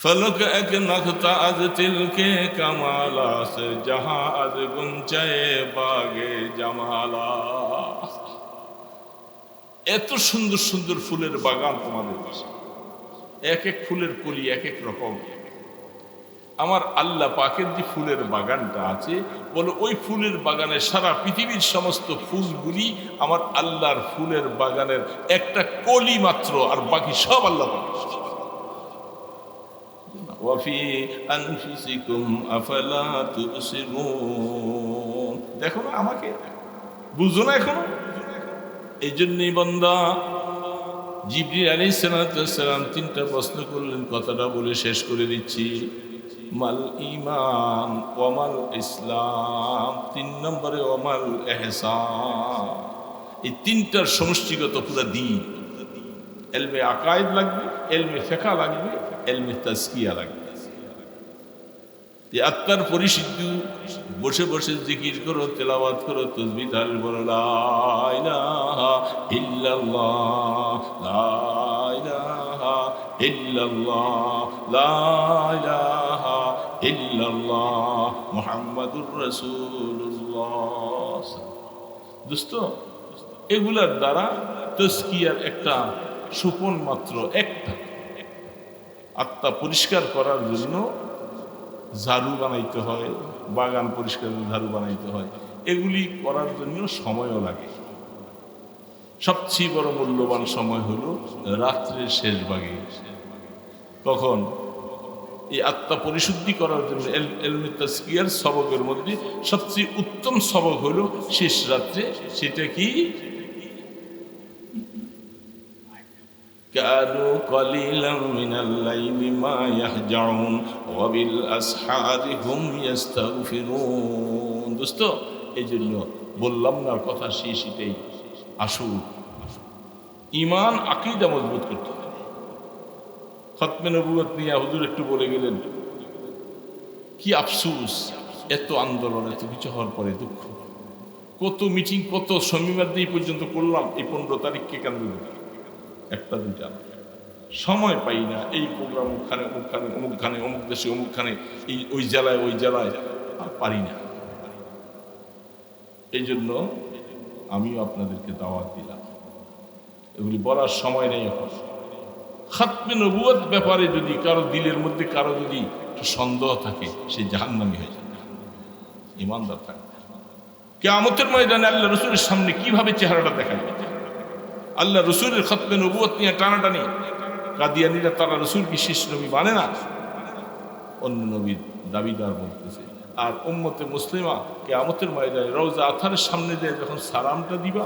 फलक एक नख्ता अज तिल के कमाला से जहां अज गुंचाए बागे जमाला। এত সুন্দর সুন্দর ফুলের বাগান তোমাদের দেশে, এক এক ফুলের কলি এক এক রকম। আমার আল্লাহ পাকের যে ফুলের বাগানটা আছে, বলে ওই ফুলের বাগানে সারা পৃথিবীর সমস্ত ফুলগুলি আমার আল্লাহর ফুলের বাগানের একটা কলি মাত্র, আর বাকি সব আল্লাহ পাকের। ওয়াফি আনফুসিকুম আফালা তুবসিরুন, দেখো না আমাকে, বুঝো না এখনো? এই জন্যই বান্দা জিবরিল আলাইহিস সালাম তিনটা প্রশ্ন করলেন, কথাটা বলে শেষ করে দিচ্ছি। মাল ঈমান ওয়ামাল ইসলাম, 3 নম্বরে ওয়ামাল ইহসান। এই তিনটার সমষ্টিগত পুরো দ্বীন। ইলমে আকায়েদ লাগবে, ইলমে ফিকহ লাগবে, ইলমে তাজকিয়া লাগবে। এই আত্মার পরিশুদ্ধি, বসে বসে জিকির করো, তেলাওয়াত করো, তাসবিহ তাহলিল বলো, লা ইলাহা ইল্লাল্লাহ, লা ইলাহা ইল্লাল্লাহ, লা ইলাহা ইল্লাল্লাহ মুহাম্মাদুর রাসূলুল্লাহ। দোস্ত, এগুলার দ্বারা তাজকিয়ার একটা সুপন মাত্র একটা। আত্মা পরিষ্কার করার জন্য ঝাড়ু বানাইতে হয়, বাগান পরিষ্কারের ঝাড়ু বানাইতে হয়, এগুলি করার জন্য সময়ও লাগে। সবচেয়ে বড় মূল্যবান সময় হলো রাত্রের শেষ ভাগে। কখন? এই আত্মা পরিশুদ্ধি করার জন্য ইলমে তাজকিয়ার সবকের মধ্যে সবচেয়ে উত্তম সবক হলো শেষ রাত্রে। সেটা কি? كانوا قليلا من الليل ما يهجعون وبالاسحار هم يستغفرون। দোস্ত, এই জন্য বললাম না কথা সেটাই আসুন, ঈমান আকীদা মজবুত করতে হবে। খতমে নবুয়ত নিয়ে হুজুর একটু বলে গেলেন, কি আফসোস, এত আন্দোলন, এত কিছু হওয়ার পরে দুঃখ। কত মিটিং, কত শনিবার দিয়ে পর্যন্ত করলাম, এই 15 তারিখকে কেন একটা দুইটা সময় পাই না। এই প্রোগ্রাম ওখানে, ওখানে, অমুকখানে, অমুক দেশে, অমুকখানে, এই ওই জেলায়, ওই জেলায়, আর পারি না। এই জন্য আমিও আপনাদেরকে দাওয়াত দিলাম, এগুলি বলার সময় নেই এখন। খাতমে নবুয়ত ব্যাপারে যদি কারো দিলের মধ্যে কারো যদি একটু সন্দেহ থাকে, সে জাহান্নামী হয়ে যাবে। ঈমানদার থাকে। কিয়ামতের ময়দানে আল্লাহ রাসূলের সামনে কিভাবে চেহারাটা দেখাবে? আল্লাহ রসুলের খতমে নবুয়ত নিয়ে টানাটানি। কাদিয়ানীরা তারা রসুলকে শেষ নবী মানে না, অন্য নবীর দাবিদার বলতেছে। আর উম্মতে মুসলিমা কিয়ামতের ময়দানে রওজা আথারের সামনে দিয়ে যখন সালামটা দিবা,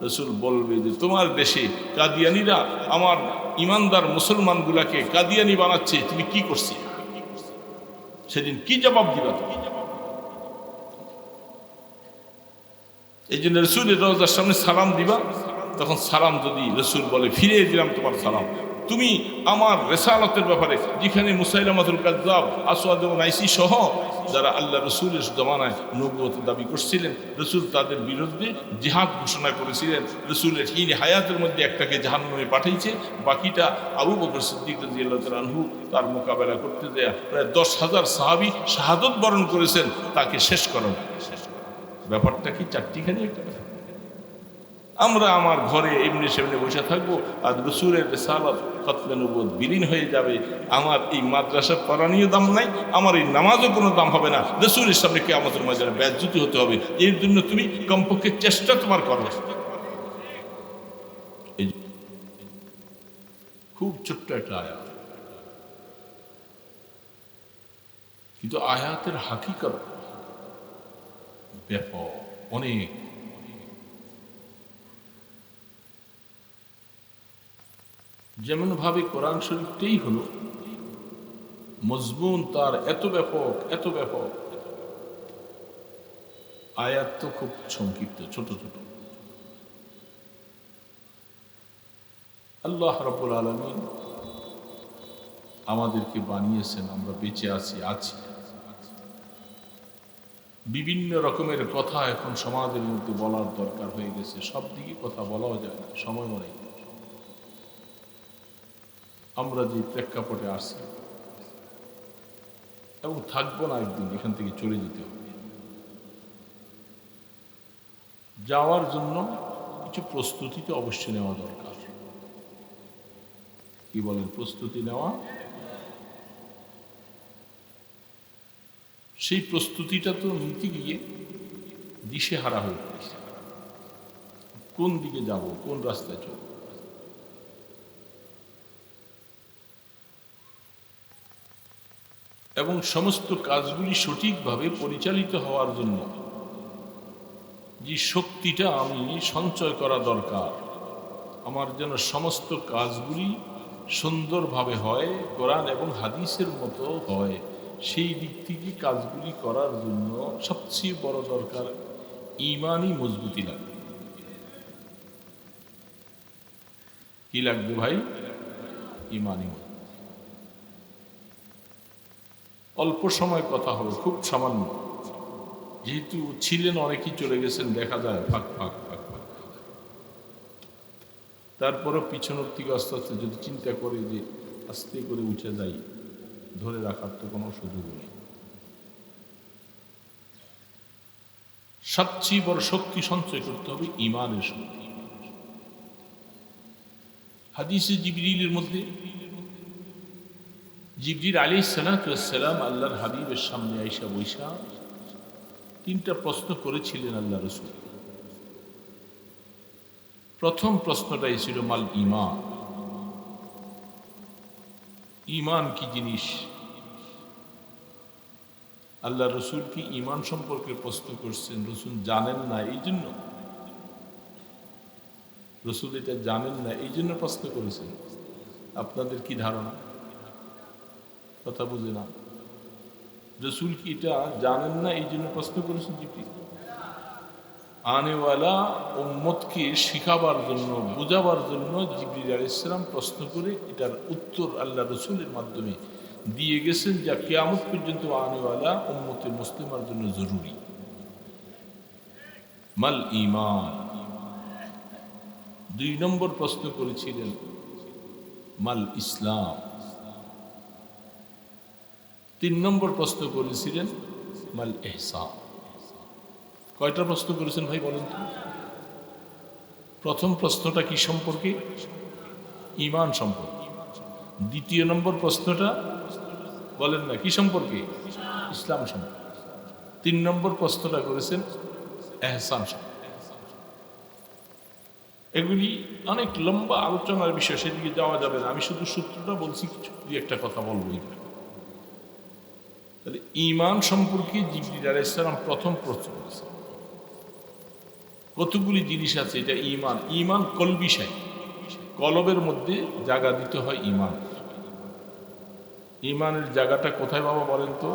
রসুল বলবে যে তোমার দেশে কাদিয়ানীরা আমার ইমানদার মুসলমানগুলাকে কাদিয়ানী বানাচ্ছে, তুমি কি করছি? সেদিন কি জবাব দিবা তুমি? এই জন্য রসুলের রওজার সামনে সালাম দিবা, তখন সালাম যদি রসুল বলে ফিরিয়ে দিলাম তোমার সালাম, তুমি আমার রেসালতের ব্যাপারে, যেখানে মুসাইলামাতুল কাযযাব, আসওয়াদ এবং আইসি সহ যারা আল্লাহ রসুলের জমানায় নবুয়ত দাবি করছিলেন, রসুল তাদের বিরুদ্ধে জিহাদ ঘোষণা করেছিলেন। রসুলের হিন হায়াতের মধ্যে একটাকে জাহান্নামে পাঠিয়েছে, বাকিটা আবু বকর সিদ্দিক রাদিয়াল্লাহু তাআলা আনহু তার মোকাবেলা করতে দেয়া প্রায় 10,000 সাহাবী শাহাদত বরণ করেছেন তাকে শেষ করার। ব্যাপারটা কি চারটিখানি একটা? আমরা আমার ঘরে এমনি সেমনি বসে থাকবো, আর রসুলের রিসালাত খতমে নবুয়ত বিলীন হয়ে যাবে। আমার এই মাদ্রাসা পড়ানিও দাম নাই, আমার এই নামাজও কোনো দাম হবে না। রসুলের সামনে কিয়ামতের ময়দানে বেইজ্জতি হতে হবে। এর জন্য তুমি কমপক্ষে চেষ্টা তোমার করো। এই খুব ছোট্ট একটা আয়াত, কিন্তু আয়াতের হাকিকত ব্যাপক, অনেক। যেমন ভাবে কোরআন শরীফটাই হলো মজমুন, তার এত ব্যাপক, এত ব্যাপক। আয়াত তো খুব সংক্ষিপ্ত, ছোট ছোট। আল্লাহ রাব্বুল আলামিন আমাদেরকে বানিয়েছেন, আমরা বেঁচে আছি। বিভিন্ন রকমের কথা এখন সমাজের মধ্যে বলার দরকার হয়ে গেছে। সব দিকে কথা বলাও যায় না, সময় নেই। আমরা যে প্রেক্ষাপটে আসছি, এবং থাকবো না, একদিন এখান থেকে চলে যেতে হবে। যাওয়ার জন্য কিছু প্রস্তুতি তো অবশ্যই নেওয়া দরকার। কি বলেন? প্রস্তুতি নেওয়া। সেই প্রস্তুতিটা তো নিতে গিয়ে দিশেহারা হয়ে পড়েছে, কোন দিকে যাব, কোন রাস্তায় চলব। এবং সমস্ত কাজগুলি সঠিকভাবে পরিচালিত হওয়ার জন্য যে শক্তিটা আমি সঞ্চয় করা দরকার, আমার যেন সমস্ত কাজগুলি সুন্দরভাবে হয়, কোরআন এবং হাদিসের মতো হয়, সেই দিক থেকে কাজগুলি করার জন্য সবচেয়ে বড় দরকার ঈমানি মজবুতি লাগবে। কি লাগবে ভাই? ঈমানি মজবুতি। অল্প সময় কথা হবে, খুব সামান্য, যেহেতু ছিলেন অনেকেই চলে গেছেন, দেখা যায় ফাঁক ফাঁক ফাঁক ফাঁক। তারপরও পিছনের থেকে আস্তে আস্তে যদি চিন্তা করে যে আস্তে করে উঠে যাই, ধরে রাখার তো কোনো সুযোগ নেই। সবচেয়ে বড় শক্তি সঞ্চয় করতে হবে ঈমানের শক্তি। হাদিসে জিবরিলের মধ্যে জিবরিল আলাইহিস সালাতু ওয়াস সালাম আল্লাহর হাবিবের সামনে আয়েশা বৈশা তিনটা প্রশ্ন করেছিলেন আল্লাহ রাসূল। প্রথম প্রশ্নটাই ছিল মাল ঈমান, ঈমান কি জিনিস? আল্লাহ রসুল কি ঈমান সম্পর্কে প্রশ্ন করছেন? রসুল জানেন না এই জন্য, রসুল এটা জানেন না এই জন্য প্রশ্ন করেছেন? আপনাদের কি ধারণা? কথা বুঝে না। রসুল কি এটা জানেন না এই জন্য প্রশ্ন করেছেন? আনেওয়ালা উম্মতকে শিখাবার জন্য, বুঝাবার জন্য জিবরিল আলাইহিস সালাম প্রশ্ন করে এটার উত্তর আল্লাহ রসুলের মাধ্যমে দিয়ে গেছেন, যা কিয়ামত পর্যন্ত আনেওয়ালা উম্মতে মুসলিমার জন্য জরুরি। মাল ঈমান। 2 নম্বর প্রশ্ন করেছিলেন মাল ইসলাম। 3 নম্বর প্রশ্ন করেছিলেন মাল ইহসান। কয়টা প্রশ্ন করেছেন ভাই বলেন তো? প্রথম প্রশ্নটা কি সম্পর্কে? ঈমান সম্পর্কে। দ্বিতীয় নম্বর প্রশ্নটা বলেন না কি সম্পর্কে? ইসলাম সম্পর্কে। 3 নম্বর প্রশ্নটা করেছেন ইহসান সম্পর্কে। এগুলি অনেক লম্বা আলোচনার বিষয়, সেদিকে যাওয়া যাবে না, আমি শুধু সূত্রটা বলছি, কিছু একটা কথা বলবো। তাহলে ঈমান সম্পর্কে জিবরিল আলাইহিস সালাম প্রথম প্রশ্ন করেছেন। কতগুলি জিনিস আছে এটা ঈমান। ঈমান কলবি শাই, কলবের মধ্যে জায়গা দিতে হয় ঈমান। ঈমানের জায়গাটা কোথায় বাবা বলেন তো?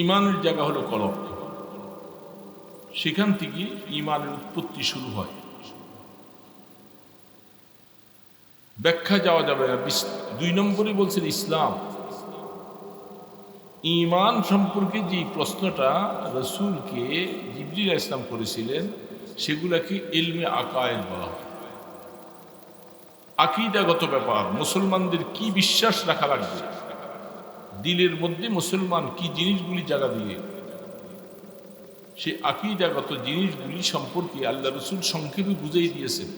ঈমানের জায়গা হলো কলব, সেখান থেকে ঈমানের উৎপত্তি শুরু হয়। ব্যাখ্যা যাওয়া যাবে না। 2 নম্বরে বলছেন ইসলাম। ঈমান সম্পর্কে যে প্রশ্নটা রাসূলকে জিবরিল আলাইহিস সালাম করেছিলেন, সেগুলাকে ইলমে আকায়েদ বলা হয়। আকীদাগত ব্যাপার, মুসলমানদের কি বিশ্বাস রাখা লাগবে, দিলের মধ্যে মুসলমান কি জিনিসগুলি জায়গা দিয়ে, সেই আকীদাগত জিনিসগুলি সম্পর্কে আল্লাহ রাসূল সংক্ষেপে বুঝিয়ে দিয়েছেন।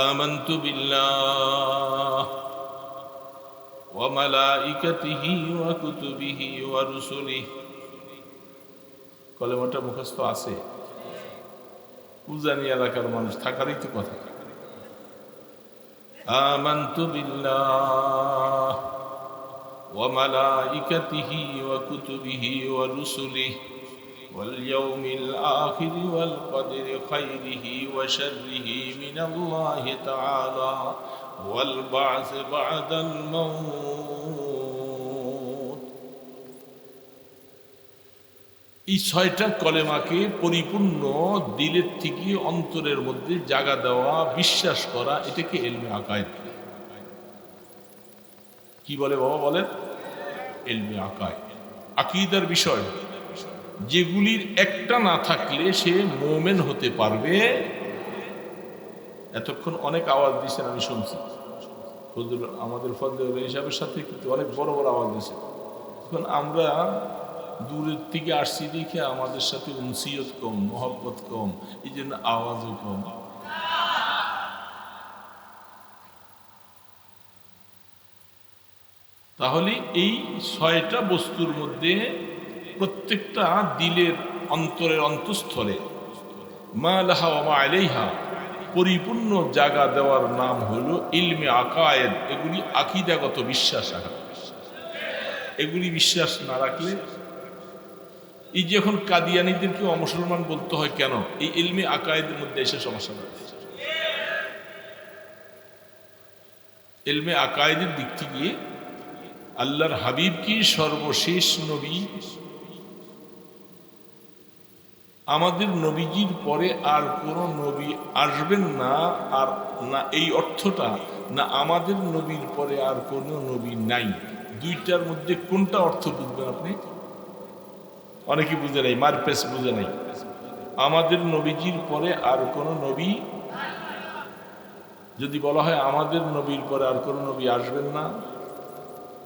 আমানতু বিল্লাহ ওয়া মালাইকাতিহি ওয়া কুতুবিহি ওয়া রুসুলিহি। কলেমাটা মুখস্থ আছে? উজানি এলাকার মানুষ থাকারই তো কথা। আমানতু বিল্লাহ ওয়া মালাইকাতিহি ওয়া কুতুবিহি ওয়া রুসুলিহি ওয়াল ইয়াউমিল আখির ওয়াল কদরি খাইরিহি ওয়া শাররিহি মিনাল্লাহি তাআলা ওয়াল বা'স বা'দাল মাউত। এই 6টা কলেমাকে পরিপূর্ণ দিলের থেকে অন্তরের মধ্যে জায়গা দেওয়া, বিশ্বাস করা, এটাকে ইলমে আকায়েদ। কি বলে বাবা বলেন? ইলমে আকায়েদ, আকীদার বিষয়, যেগুলির একটা না থাকলে সে মুমিন হতে পারবে। এতক্ষণ অনেক আওয়াজ দিচ্ছেন, আমি শুনছি। হুজুর আমাদের ফজল হিসাবের সাথে কিন্তু অনেক বড় বড় আওয়াজ দিয়েছে। এখন আমরা দূরের থেকে আসছি দেখে আমাদের সাথে উনসিয়ত কম, মহব্বত কম, এই জন্য আওয়াজও কম। তাহলে এই 6টা বস্তুর মধ্যে প্রত্যেকটা দিলের অন্তরের অন্তঃস্থলে মা লাহা ওয়া মা আলাইহা পরিপূর্ণ জায়গা দেওয়ার নাম হলো ইলমে আকায়েদ। এগুলি আকীদাগত বিশ্বাস রাখা। এগুলি বিশ্বাস না রাখলে, এই যে এখন কাদিয়ানীদেরকে অমুসলমান বলতে হয় কেন? এই ইলমে আকায়েদের মধ্যে এসে সমস্যা রয়েছে। ইলমে আকায়েদের দিক থেকে আল্লাহর হাবিব কি সর্বশেষ নবী, আমাদের নবীজির পরে আর কোনো নবী আসবেন না, আর না এই অর্থটা না আমাদের নবীর পরে আর কোনো নবী নাই। দুইটার মধ্যে কোনটা অর্থ বুঝবেন আপনি? অনেকে বুঝে নাই, মারপেস বুঝে নাই। আমাদের নবীজির পরে আর কোনো নবী, যদি বলা হয় আমাদের নবীর পরে আর কোনো নবী আসবেন না,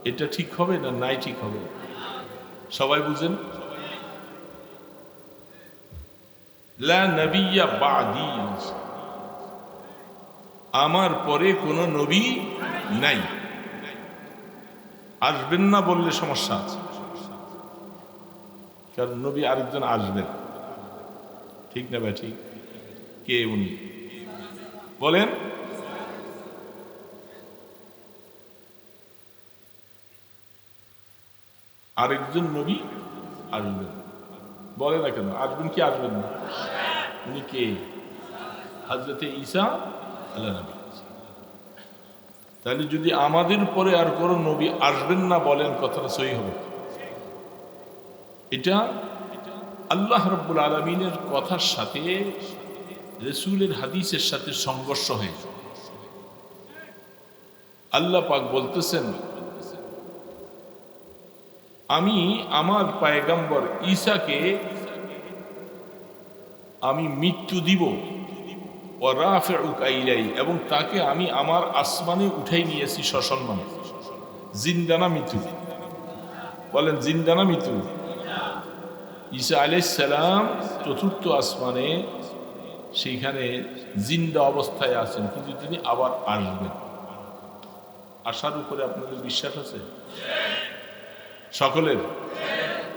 এটা ঠিক হবে না নাই ঠিক হবে? সবাই বুঝেন? লা নবিয়্যা বা'দি, আমার পরে কোনো নবী নাই। আসবেন না বললে সমস্যা আছে, কারণ নবী আরেকজন আসবেন। ঠিক না ভাই? ঠিক। কে উনি বলেন? আরেকজন নবী আসবেন। বলে না কেন আসবেন? কি আসবেন না? উনি কে? হযরতে ঈসা আলাইহিস সালাম। তাহলে যদি আমাদের পরে আর কোনো নবী আসবেন না বলেন, কথাটা সহি হবে? এটা আল্লাহ রাব্বুল আলামিনের কথার সাথে রাসূলের হাদিসের সাথে সংঘর্ষ হয়ে আল্লাহ পাক বলতেছেন, আমি আমার পয়গম্বর ঈসাকে আমি মৃত্যু দিব, ও রাফিউকা ইলাই, এবং তাকে আমি আমার আসমানে উঠাই নিয়েছি সসম্মানে। জিন্দানা মৃত্যু? বলেন জিন্দানা মৃত্যু? ঈসা আলাইহিস সালাম চতুর্থ আসমানে, সেইখানে জিন্দা অবস্থায় আছেন, কিন্তু তিনি আবার আসবেন। আসার উপরে আপনাদের বিশ্বাস আছে? সকলের?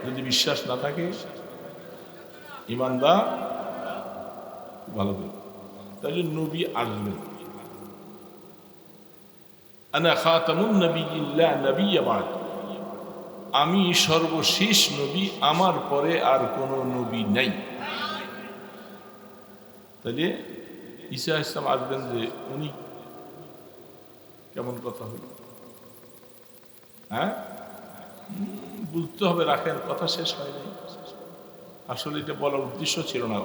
যদি বিশ্বাস না থাকে, ইমানদার ভালো করে, তাহলে নবী আসবেন। আনা খাতামুন নবিয়্যিন লা নাবিয়্যা বা'দ, আমি সর্বশেষ নবী, আমার পরে আর কোনো নবী নাই। তাহলে ঈসা আলাইহিস সালাম আসবেন, যে উনি কেমন কথা হলো? হ্যাঁ, বুঝতে হবে। রাখেন, কথা শেষ হয় নাই। আসলে এটা বলার উদ্দেশ্য ছিল না।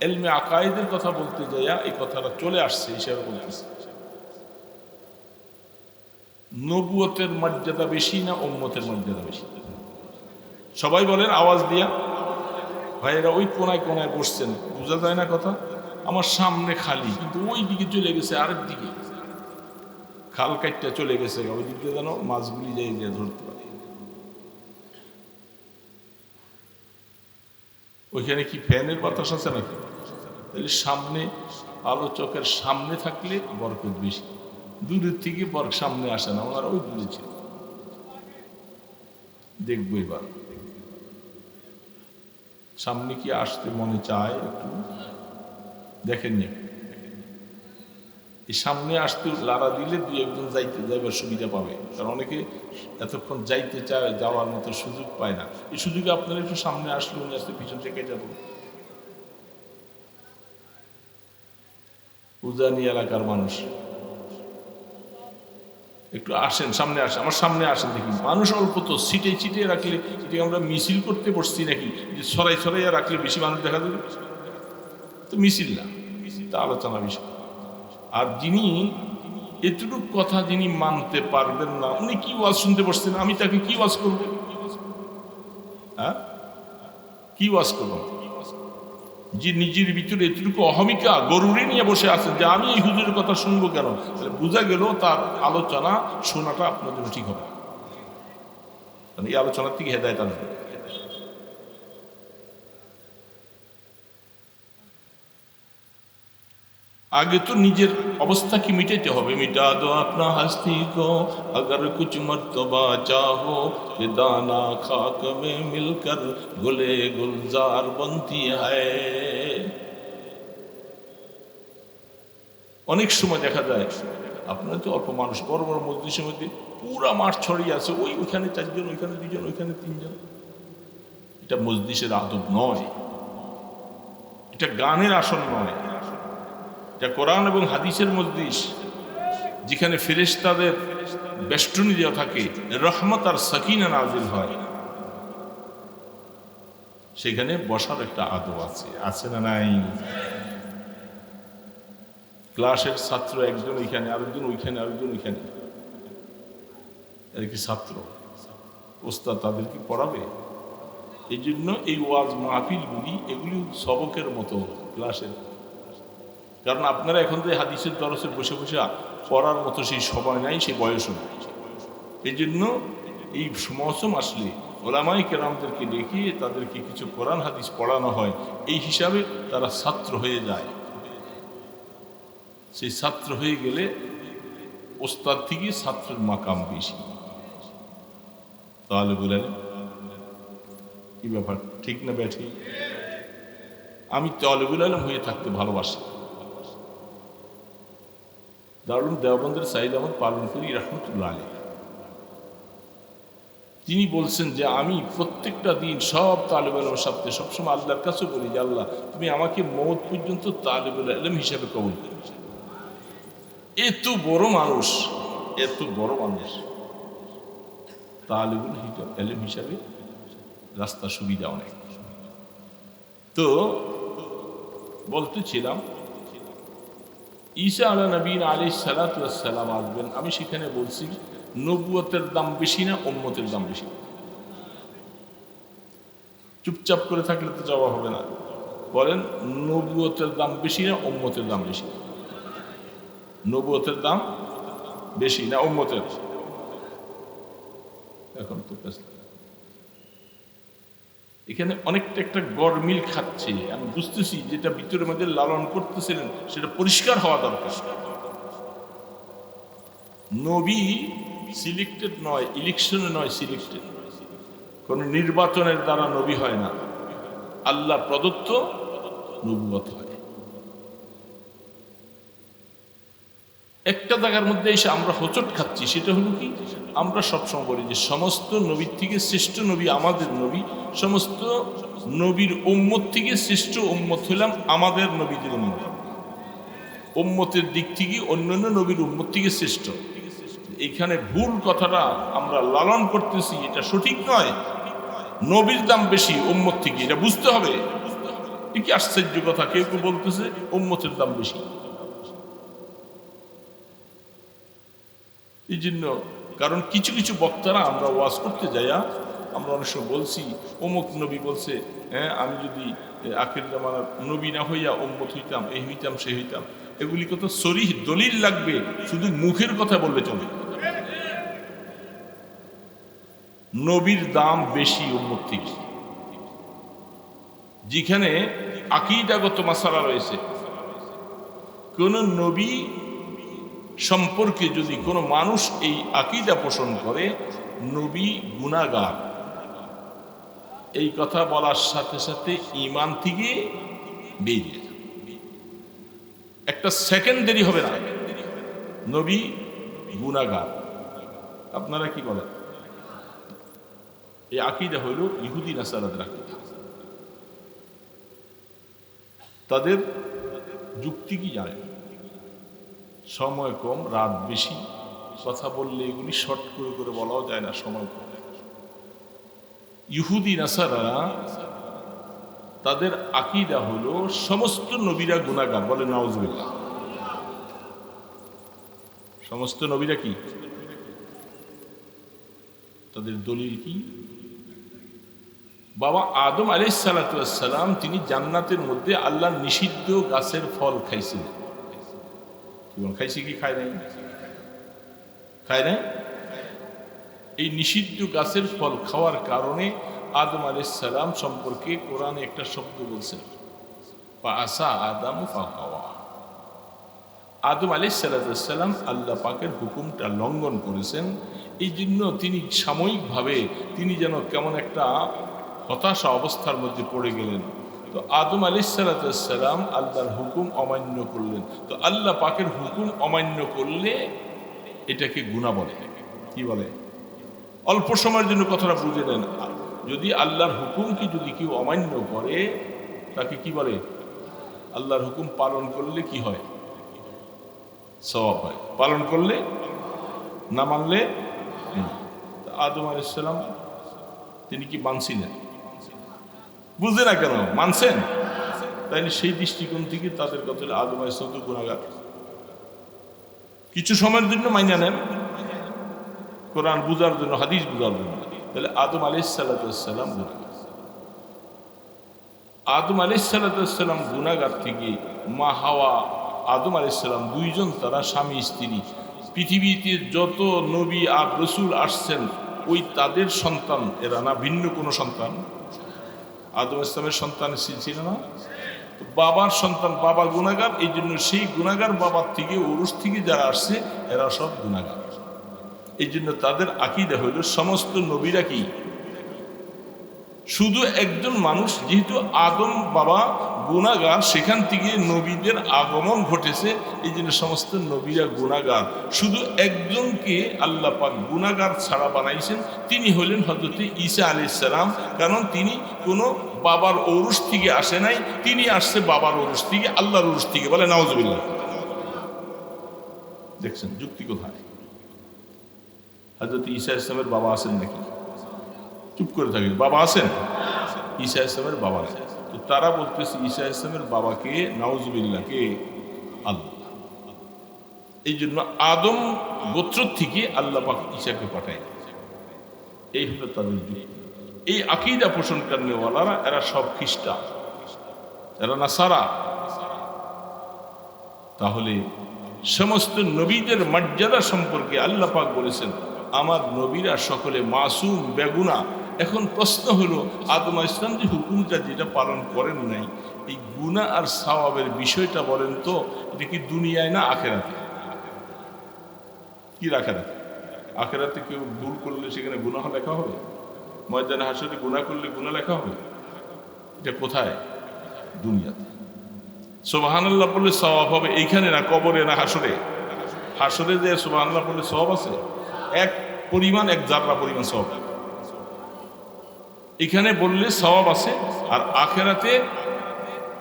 ইলমে আকায়েদের কথা বলতে যাইয়া এই কথাটা চলে আসছে হিসাবে বলতেছে। নবুয়তের মর্যাদা বেশি না উম্মতের মর্যাদা বেশি? সবাই বলেন আওয়াজ দিয়া। ভাইয়েরা ওই কোনায় কোনায় বসছেন, বোঝা যায় না কথা? আমার সামনে খালি, কিন্তু ওই দিকে চলে গেছে, আরেক দিকে খাল কাটটা চলে গেছে, ওই দিকে যেন মাছগুলি যাই গিয়ে ধরতে পারে। ওইখানে কি ফ্যানের বাতাস আছে নাকি? তাহলে সামনে, আলোচকের সামনে থাকলে বরকত বেশি। দূরের থেকে সামনে আসে না, ওনারা ওই দূরে ছিল। দেখবো এবার সামনে কি আসতে মনে চায়, একটু দেখেননি? এই সামনে আসতে লাড়া দিলে দুই একজন যাইবার সুবিধা পাবে, কারণ অনেকে এতক্ষণ যাইতে চায়, যাওয়ার মতো সুযোগ পায় না। এই সুযোগে আপনারা একটু সামনে আসলে উনি আসতে পিছন থেকে যাবো। উজানি এলাকার মানুষ একটু আসেন, সামনে আসেন, আমার সামনে আসেন। দেখি মানুষ অল্প তো, সিটে চিটে রাখলে এটি আমরা মিছিল করতে বসছি নাকি, যে ছড়াই ছড়াইয়া রাখলে বেশি মানুষ দেখা যাবে? তো মিছিল না, তা আলোচনা বিষয়। আর যিনি এতটুকু কথা যিনি মানতে পারবেন না, উনি কি ওয়াজ শুনতে বসছেন, আমি তাকে কি ওয়াজ করবো? হ্যাঁ, কি ওয়াজ করবো? যে নিজের ভিতরে এতটুকু অহমিকা গরুরে নিয়ে বসে আছেন যে আমি এই হুজুরের কথা শুনবো কেন, তাহলে বোঝা গেল তার আলোচনা শোনাটা আপনার জন্য ঠিক হবে, কারণ এই আলোচনার থেকে হেদায়েত আসবে। आगे तो निजेर अवस्था की मिटाते হবে, मिटा दो अपना हस्ती को अगर कुछ मर्तबा चाहो कि दाना खाक में मिलकर गुले गुलजार बनती है। অনেক সময় দেখা যায় আপনারা তো অল্প মানুষ, বড় বড় মজলিসের মধ্যে পুরা মাঠ ছড়িয়ে আছে, ওইখানে চারজন, ওইখানে দুজন, ওইখানে তিনজন। এটা মজলিসের আদব নয়, এটা গানের আসন নয়, এটা কোরআন এবং হাদিসের মজলিস, যেখানে ফেরেশতাদের বেষ্টনী দেওয়া থাকে, রহমত আর সাকিনা নাজিল হয়, সেখানে বসার একটা আদব আছে, আছে না নাই? ক্লাসের ছাত্র একজন ওইখানে, আরেকজন ওইখানে, আরেকজন ওইখানে, এর কি ছাত্র? ওস্তাদ তাদেরকে পড়াবে? এই জন্য এই ওয়াজ মাহফিলগুলি এগুলি সবকের মতো ক্লাসের, কারণ আপনারা এখন যে হাদিসের দরসে বসে বসে পড়ার মতো সেই সময় নাই, সেই বয়সও নাই। এই জন্য এই মৌসুম আসলে ওলামায়ে কেরামদেরকে ডেকে তাদেরকে কিছু কোরআন হাদিস পড়ানো হয়, এই হিসাবে তারা ছাত্র হয়ে যায়। সেই ছাত্র হয়ে গেলে ওস্তাদ থেকে ছাত্রের মাকাম বেশি। তাহলে বলেন কি ব্যাপার, ঠিক না ব্যাঠি? আমি তালেবুল ইলম হয়ে থাকতে ভালোবাসি। দারুল দেওবন্দের সাইদ আহমদ পালনপুরি রহমতুল্লাহ আলাইহ তিনি বলছেন যে আমি প্রত্যেকটা দিন সব তালেবুল ইলমের সাথে সবসময় আল্লাহর কাছে বলি যে আল্লাহ তুমি আমাকে মওত পর্যন্ত তালেবুল ইলম হিসাবে কবুল করো। এত বড় মানুষ, এত বড় মানুষ তালেবুল ইলম হিসাবে রাস্তা সুবিধা অনেক। তো বলতেছিলাম ঈসা আলা নবীন আলাইহিস সালাতু ওয়াস সালাম আসবেন, আমি সেখানে বলছি নবুয়তের দাম বেশি না উম্মতের দাম বেশি? চুপচাপ করে থাকলে তো জবাব হবে না, বলেন নবুয়তের দাম বেশি না উম্মতের দাম বেশি? নবুয়তের দাম বেশি না উম্মতের? এখন তো এখানে অনেকটা একটা গরমিল খাচ্ছে, আমি বুঝতেছি যেটা ভিতরের মধ্যে লালন করতেছিলেন সেটা পরিষ্কার হওয়া দরকার। নবী সিলেক্টেড নয়, ইলেকশনে নয়, সিলেক্টেড। কোন নির্বাচনের দ্বারা নবী হয় না, আল্লাহ প্রদত্ত নবুয়ত হয়। একটা জায়গার মধ্যে এসে আমরা হোঁচট খাচ্ছি, সেটা হলো কি, আমরা সবসময় বলি যে সমস্ত নবীর থেকে শ্রেষ্ঠ নবী আমাদের নবী, সমস্ত নবীর উম্মত থেকে শ্রেষ্ঠ উম্মত হলাম আমাদের নবীদের উম্মত। উম্মতের দিক থেকে অন্যান্য নবীর উম্মত থেকে শ্রেষ্ঠ, এইখানে ভুল কথাটা আমরা লালন করতেছি, এটা সঠিক নয়। নবীর দাম বেশি উম্মত থেকে, এটা বুঝতে হবে। কি আশ্চর্য কথা, কেউ কেউ বলতেছে উম্মতের দাম বেশি। এই জন্য কারণ কিছু কিছু বক্তারা আমরা ওয়াজ করতে যাইয়া আমরা অনেক সময় বলছি অমুক নবী বলছে, হ্যাঁ আমি যদি আখির জামানার নবী না হইয়া উম্মত হইতাম, এই হইতাম সেই হইতাম, এগুলি কত সরিহ দলিল লাগবে, শুধু মুখের কথা বললে চলে। নবীর দাম বেশি উম্মত থেকে। যেখানে আকীদাগত মাসালা রয়েছে, কোন নবী সম্পর্কে যদি কোনো মানুষ এই আকীদা পোষণ করে নবী গুনাহগার, এই কথা বলার সাথে সাথে ঈমান থেকে বেরিয়ে একটা সেকেন্ড দেরি হবে না, নবী গুনাহগার। আপনারা কি বলেন? এই আকীদা হইল ইহুদি নাসারাদের আকীদা। তাদের যুক্তি কি জানেন? সময় কম, রাত বেশি, কথা বললে এগুলি শর্ট করে করে বলাও যায় না, সময় কম। ইহুদি নাসারারা তাদের আকীদা হলো সমস্ত নবীরা গুনাহগার, বলে নাউজুবিল্লাহ। সমস্ত নবীরা কি? তাদের দলিল কি? বাবা আদম আলাইহিস সালাম তিনি জান্নাতের মধ্যে আল্লাহর নিষিদ্ধ গাছের ফল খাইছিলেন। কি বল, খাইছে কি খায় নাই? খায় নাই। এই নিষিদ্ধ গাছের ফল খাওয়ার কারণে আদম আলাইহিস সালাম সম্পর্কে কোরআনে একটা শব্দ বলছেন, ফাআসা আদম ফাগাওয়া। আদম আলাইহিস সালাম আল্লাহ পাকের হুকুমটা লঙ্ঘন করেছেন। এই জন্য তিনি সাময়িকভাবে তিনি যেন কেমন একটা হতাশা অবস্থার মধ্যে পড়ে গেলেন। তো আদম আলাইহিস সালাম আল্লাহর হুকুম অমান্য করলেন। তো আল্লাহ পাকের হুকুম অমান্য করলে এটাকে গুনাহ বলে। কি বলে? অল্প সময়ের জন্য কথাটা বুঝে নেন। যদি আল্লাহর হুকুমকে যদি কেউ অমান্য করে তাকে কি বলে? আল্লাহর হুকুম পালন করলে কি হয়? সওয়াব হয়। পালন করলে, না মানলে। আদম আলাইহিস সালাম তিনি কি মানছিলেন? বুঝে না কেন মানছেন? তাইলে সেই দৃষ্টিকোণ থেকে তাদের কথা আদম আলাইহিস সালাম তো গুনাহগার। কিছু সময়ের জন্য মাইনা নেন, কোরআন বুঝার জন্য, হাদিস বুঝার জন্য। তাহলে আদম আলাইহিস সালাম গুনাহগার। আদম আলাইহিস সালাম গুনাহগার থেকে মা হাওয়া আদম আলাইহিস সালাম দুইজন তারা স্বামী স্ত্রী। পৃথিবীতে যত নবী আর রসুল আসছেন ওই তাদের সন্তান এরা না, ভিন্ন কোনো সন্তান। আদম ইসলামের সন্তান ছিল না, বাবার সন্তান, বাবা গুনাহগার। এই জন্য সেই গুনাহগার বাবার থেকে, ওরস থেকে যারা আসছে এরা সব গুনাহগার। এই জন্য তাদের আকীদা হইল সমস্ত নবীরা কি শুধু একজন মানুষ, যেহেতু আদম বাবা গুনাহগার, সেখান থেকে নবীদের আগমন ঘটেছে। এই জন্য সমস্ত নবীরা গুনাহগার। শুধু একজনকে আল্লাহ পাক গুনাহগার ছাড়া বানাইছেন, তিনি হলেন হযরত ঈসা আলাইহিস সালাম। কারণ তিনি কোনো বাবার ঔরস থেকে আসে নাই, তিনি আসছে বাবার ঔরস থেকে, আল্লাহর ঔরস থেকে। বলে নাউজুবিল্লাহ। দেখছেন যুক্তি কোথায়? হযরত ঈসা আলাইহিস সালামের বাবা আছেন নাকি? চুপ করে থাকে। বাবা আছেন? ঈসা আলাইহিস সালামের বাবা আছেন। তো তারা বলতেছে ঈসা আলাইহিস সালামের বাবাকে নাউজুবিল্লাহ কে? আল্লাহ। এই জন্য আদম গোত্র থেকে আল্লাহ পাক ঈসাকে পাঠায়। এই হলো তাদের যুক্তি। এই আকীদা পোষণকারীওয়ালারা এরা সব খ্রিস্টান, এরা নাসারা। তাহলে সমস্ত নবীদের মর্যাদা সম্পর্কে আল্লাহ পাক বলেছেন আমার নবীরা সকলে মাসুম, বেগুনা। এখন প্রশ্ন হলো আদম আলাইহিস সালাম যে হুকুমটা যেটা পালন করেন নাই, এই গুনাহ আর সওয়াবের বিষয়টা বলেন তো, এটা কি দুনিয়ায় না আখিরাতে? কি আখিরাতে? আখিরাতে কেউ ভুল করলে সেখানে গুনাহ লেখা হবে? ময়দানে হাসরে গুনাহ করলে গুনাহ লেখা হবে? এটা কোথায়? দুনিয়াতে। সুবহানাল্লাহ বললে সওয়াব হবে এইখানে না, কবরে না হাসরে? হাসরে যে সুবহানাল্লাহ বললে সওয়াব আছে, এক পরিমাণ, এক জাররা পরিমাণ সওয়াব। এখানে বললে সওয়াব আছে, আর আখিরাতে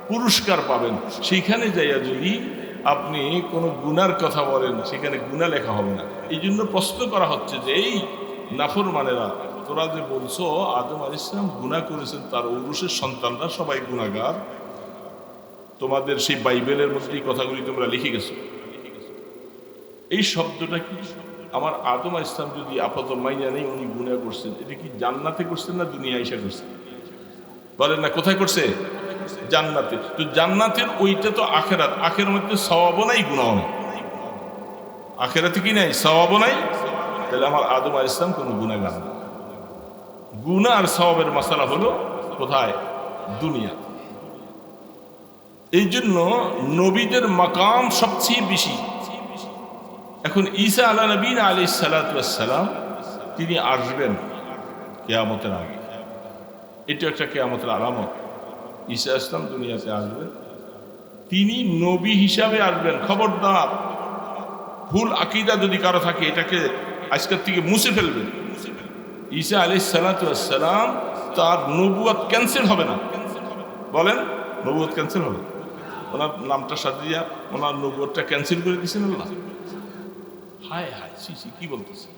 পুরস্কার পাবেন। সেখানে যাইয়া যদি আপনি কোনো গুনার কথা বলেন সেখানে গুনাহ লেখা হবে না। এই জন্য প্রশ্ন করা হচ্ছে যে এই নাফরমানেরা, তোরা যে বলছো আদম আলাইহিস সালাম গুনাহ করেছেন, তার ঔরসের সন্তানরা সবাই গুনাহগার, তোমাদের সেই বাইবেলের মধ্যে এই কথাগুলি তোমরা লিখে গেছো, এই শব্দটা কি? আমার আদম আলাইহিস সালাম যদি আপাতত মাইনা নেই উনি গুনাহ করছেন, এটা কি জান্নাতে করছেন না দুনিয়া আইসা করছেন? বলেন না, কোথায় করছে? জান্নাতে। তো জান্নাতের ওইটা তো আখিরাত, আখিরাতের মধ্যে সওয়াবও নাই গুনাহও নাই। আখিরাতে কি নাই? সওয়াবও নাই। তাহলে আমার আদম আলাইহিস সালাম কোনো গুনাহগার না। গুনাহ আর সওয়াবের মাসালা হলো কোথায়? দুনিয়াতে। এই জন্য নবীদের মাকাম সবচেয়ে বেশি। এখন ঈসা আলা নবীনা আলাইহিস সালাতু ওয়াস সালাম তিনি আসবেন কিয়ামতের আগে। এটা একটা কিয়ামতের আলামত। ঈসা ইসলাম দুনিয়াতে আসবেন, তিনি নবী হিসাবে আসবেন। খবরদার, ভুল আকীদা যদি কারো থাকে এটাকে আজকের থেকে মুছে ফেলবেন। ঈসা আলাইহিস সালাতু ওয়াস সালাম তার নবুয়ত ক্যান্সেল হবে না। বলেন, নবুয়ত ক্যান্সেল হবে? ওনার নামটা সাথে দিয়া ওনার নবুয়তটা ক্যান্সেল করে দিয়েছেন আল্লাহ। হায় হায়, কি বলতেছে?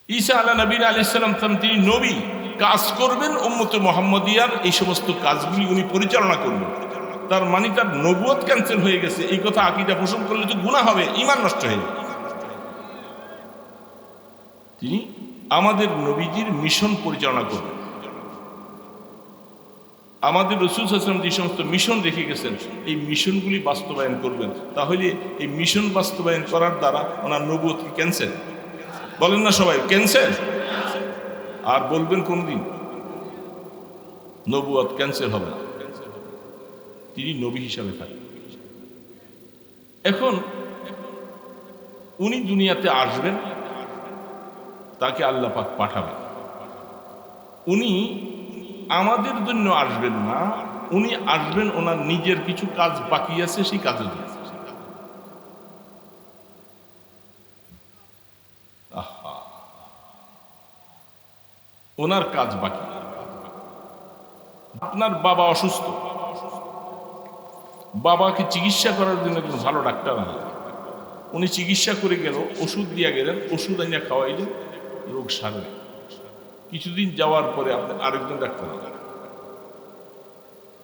ঈসা আলা নবীনা আলাইহিস সালাম তিনি নবী, কাজ করবেন উম্মতে মুহাম্মদিয়ার, এই সমস্ত কাজগুলি উনি পরিচালনা করবেন। তার মানে তার নবুয়ত ক্যান্সেল হয়ে গেছে। এই কথা আকীদা পোষণ করলে তো গুনাহ হবে, ঈমান নষ্ট হয়ে যাবে। তিনি আমাদের নবীজির মিশন পরিচালনা করবেন। আমাদের রাসূল সাল্লাল্লাহু আলাইহি ওয়াসাল্লাম যে সমস্ত মিশন রেখে গেছেন এই মিশনগুলি বাস্তবায়ন করবেন। তাহলে এই মিশন বাস্তবায়ন করার দ্বারা ওনার নবুয়ত কি ক্যান্সেল? বলেন না সবাই, ক্যান্সেল। আর বলবেন কোনদিন নবুয়ত ক্যান্সেল হবে না? তিনি নবী হিসাবে থাকেন। এখন উনি দুনিয়াতে আসবেন, তাকে আল্লাহ পাক পাঠাবেন। উনি আমাদের জন্য আসবেন না, উনি আসবেন ওনার নিজের কিছু কাজ বাকি আছে সেই কাজের জন্য। ওনার কাজ বাকি। আপনার বাবা অসুস্থ, বাবাকে চিকিৎসা করার জন্য একজন ভালো ডাক্তার আনলেন, উনি চিকিৎসা করে গেল, ওষুধ দিয়ে গেলেন, ওষুধ আনিয়া খাওয়াইলেন, রোগ সারে। কিছুদিন যাওয়ার পরে আপনি আরেকজন ডাক্তার আনলেন,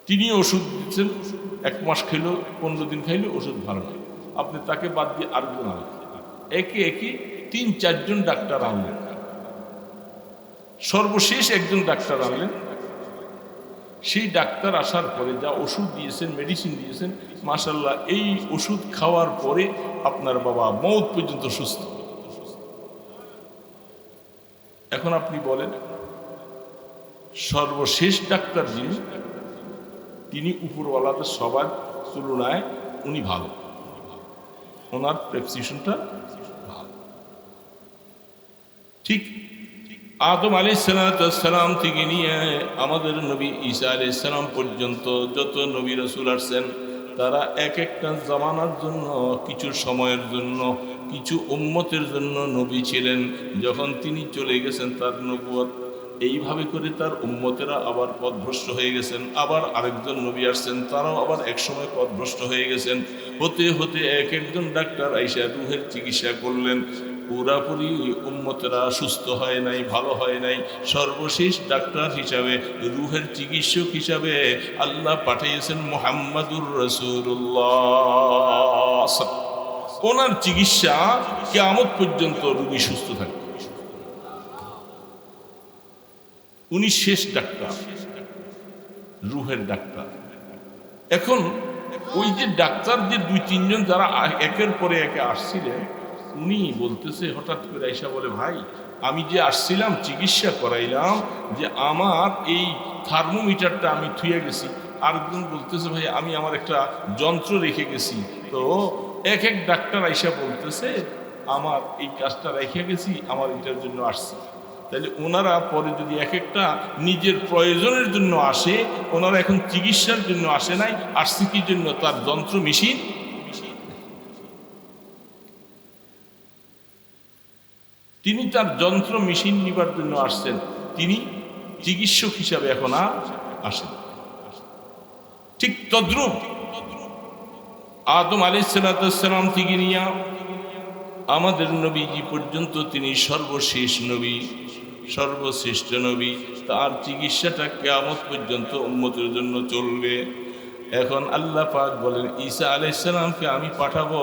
তিনি ওষুধ দিচ্ছেন, 1 মাস খাইল, 15 দিন খাইল, ওষুধ ভালো না। আপনি তাকে বাদ দিয়ে আরেকজন আনলেন, একে একে 3-4 জন ডাক্তার আনলেন। সর্বশেষ একজন ডাক্তার আনলেন। সেই ডাক্তার আসার পরে যা ওষুধ দিয়েছেন, মেডিসিন দিয়েছেন, মাশাআল্লাহ এই ওষুধ খাওয়ার পরে আপনার বাবা মওত পর্যন্ত সুস্থ। এখন আপনি বলেন, সর্বশেষ ডাক্তার যিনি, তিনি উপরওয়ালাদের সবার তুলনায় উনি ভালো, ওনার প্রেসক্রিপশনটা ভালো। ঠিক আদম আলাইহিস সালাম থেকে নিয়ে আমাদের নবী ঈসা আলাইহিস সালাম পর্যন্ত যত নবী রাসূল আসছেন, তারা এক একটা জামানার জন্য, কিছু সময়ের জন্য, কিছু উম্মতের জন্য নবী ছিলেন। যখন তিনি চলে গেছেন তার নবুয়ত, এইভাবে করে তার উম্মতেরা আবার পথভ্রষ্ট হয়ে গেছেন। আবার আরেকজন নবী আসছেন, তারাও আবার একসময় পথভ্রষ্ট হয়ে গেছেন। হতে হতে এক একজন ডাক্তার আইসা রুহের চিকিৎসা করলেন, পুরাপুরি উম্মতেরা সুস্থ হয় নাই, ভালো হয় নাই। সর্বশেষ ডাক্তার হিসাবে, রুহের চিকিৎসক হিসাবে আল্লাহ পাঠিয়েছেন মুহাম্মাদুর রাসূলুল্লাহ। ওনার চিকিৎসা কিয়ামত পর্যন্ত রোগী সুস্থ থাকবে। উনি শেষ ডাক্তার, রুহের ডাক্তার। এখন ওই যে ডাক্তার যে 2-3 জন যারা একের পরে একে আসছিলেন, উনি বলতেছে, হঠাৎ করে আইসা বলে, ভাই আমি যে আসছিলাম চিকিৎসা করাইলাম, যে আমার এই থার্মোমিটারটা আমি থুয়ে গেছি। আরেকজন বলতেছে, ভাই আমি আমার একটা যন্ত্র রেখে গেছি। তো এক এক ডাক্তার আইসা বলতেছে, আমার এই কাজটা রেখে গেছি, আমার এটার জন্য আসছি। তাহলে ওনারা পরে যদি এক একটা নিজের প্রয়োজনের জন্য আসে, ওনারা এখন চিকিৎসার জন্য আসে নাই, আসছে কি জন্য? তার যন্ত্র মেশিন। তিনি তার যন্ত্র মেশিন নিবার জন্য আসছেন, তিনি চিকিৎসক হিসাবে এখন আর আসেন। ঠিক তদ্রূপ আদম আলাইহিস সালাম থেকে নিয়ে আমাদের নবীজি পর্যন্ত তিনি সর্বশেষ নবী, সর্বশ্রেষ্ঠ নবী। তার চিকিৎসাটা কিয়ামত পর্যন্ত উম্মতের জন্য চলবে। এখন আল্লাহ পাক বলেন, ঈসা আলাইহিস সালামকে আমি পাঠাবো,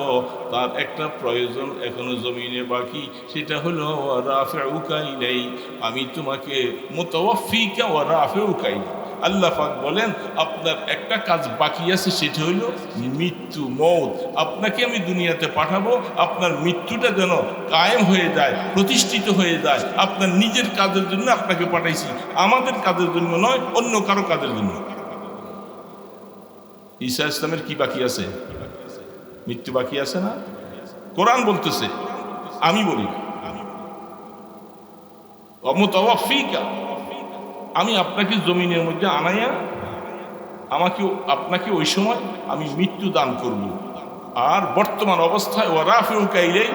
তার একটা প্রয়োজন এখনো জমিনে বাকি, সেটা হলো রাফিউকা ইলাই, আমি তোমাকে মুতাওয়াফিকা ওয়া রাফিউকা ইলাই। আল্লাহ পাক বলেন, আপনার একটা কাজ বাকি আছে, সেটা হলো মৃত্যু, মওত। আপনাকে আমি দুনিয়াতে পাঠাবো, আপনার মৃত্যুটা যেন কায়েম হয়ে যায়, প্রতিষ্ঠিত হয়ে যায়। আপনার নিজের কাজের জন্য আপনাকে পাঠাইছি, আমাদের কাজের জন্য নয়, অন্য কারো কাজের জন্য। ঈসা ইসলামের কি বাকি আছে? মৃত্যু বাকি আছে না? কোরআন বলতেছে, আমি বলি মুতাওয়াফিকা, আমি আপনাকে জমিনের মধ্যে আনাইয়া আপনাকে ওই সময় আমি মৃত্যু দান করব। আর বর্তমান অবস্থায় ওয়ারাফিউকা ইলাই,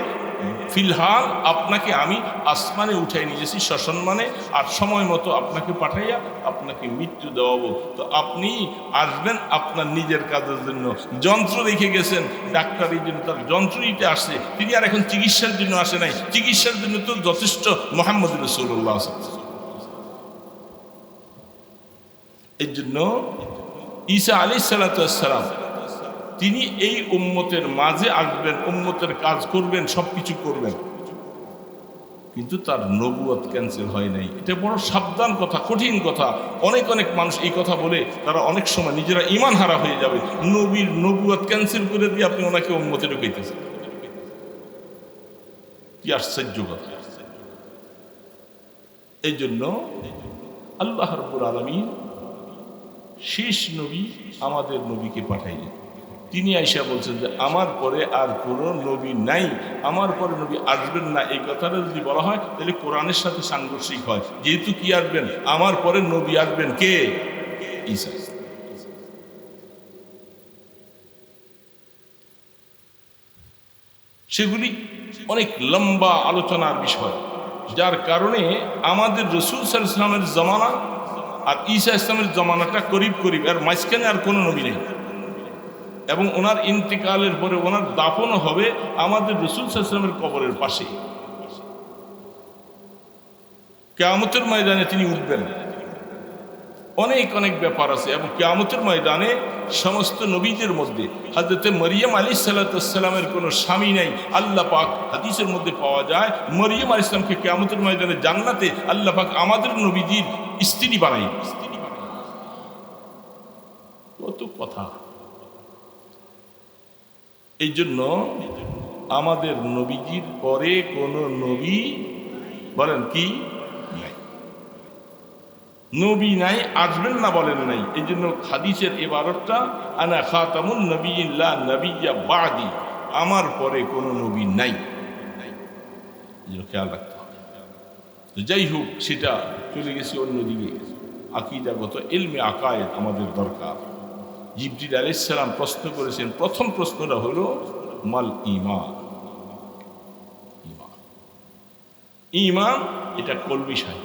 ফিলহাল আপনাকে আমি আসমানে উঠাই নিয়েছি সসম্মানে, আর সময় মতো আপনাকে পাঠাইয়া আপনাকে মৃত্যু দেওয়াবো। তো আপনি আসবেন আপনার নিজের কাজের জন্য। যন্ত্র রেখে গেছেন, ডাক্তারের জন্য তার যন্ত্রইতে আসছে, তিনি আর এখন চিকিৎসার জন্য আসে নাই। চিকিৎসার জন্য তো যথেষ্ট মুহাম্মদ রাসূলুল্লাহ। এই জন্য ঈসা আলাইহিস সালাম তিনি এই উম্মতের মাঝে আসবেন, উম্মতের কাজ করবেন, সবকিছু করবেন, কিন্তু তার নবুয়ত ক্যান্সেল হয় নাই। এটা বড় সাবধান কথা, কঠিন কথা। অনেক অনেক মানুষ এই কথা বলে তারা অনেক সময় নিজেরা ঈমান হারা হয়ে যাবে। নবীর নবুয়ত ক্যান্সেল করে দিয়ে আপনি ওনাকে উম্মতে ঢুকাইতেছেন, কি আশ্চর্য কথা। এই জন্য আল্লাহ রাব্বুল আলামিন শেষ নবী আমাদের নবীকে পাঠাইলেন। তিনি আইসা বলছেন যে আমার পরে আর কোনো নবী নাই, আমার পরে নবী আসবেন না। এই কথাটা যদি বলা হয় তাহলে কোরআনের সাথে সাংঘর্ষিক হয়। যেহেতু কি আসবেন, আমার পরে নবী আসবেন কে? ঈসা। সেগুলি অনেক লম্বা আলোচনার বিষয়, যার কারণে আমাদের রাসূল সাল্লাল্লাহু আলাইহি ওয়াসাল্লামের জামানা আর ঈসা ইসলামের জামানাটা করিব করিব, আর মাঝখানে আর কোনো নবী নেই। এবং ওনার ইন্তেকালের পরে ওনার দাফনও হবে আমাদের রাসূল সাল্লাল্লাহু আলাইহি ওয়াসাল্লামের কবরের পাশে। কিয়ামতের ময়দানে তিনি উঠবেন, অনেক অনেক ব্যাপার আছে। এবং কিয়ামতের ময়দানে সমস্ত নবীদের মধ্যে হযরতে মরিয়ম আলাইহিস সালামের কোনো স্বামী নাই। আল্লাহ পাক হাদিসের মধ্যে পাওয়া যায় মরিয়ম আলাইহিস সালামকে কিয়ামতের ময়দানে জান্নাতে আল্লাহ পাক আমাদের নবীদের স্ত্রী বানাই। কত কথা। এই জন্য আমাদের নবীজির পরে কোনো নবী বলেন কি নাই, নবী নাই, আসবেন না বলেন নাই। এই জন্য হাদিসের ইবারতটা আনা খাতামুন নবিয়্যিন লা নবিয়্যা বাদি, আমার পরে কোনো নবী নাই। খেয়াল রাখতে হবে। তো যাই হোক, সেটা চলে গেছে অন্যদিকে। আকীদাগত ইলমে আকায়েদ আমাদের দরকার। জিবরিল আলাইহিস সালাম প্রশ্ন করেছেন, প্রথম প্রশ্নটা হলো মাল ঈমান। ঈমান এটা কলবি বিষয়,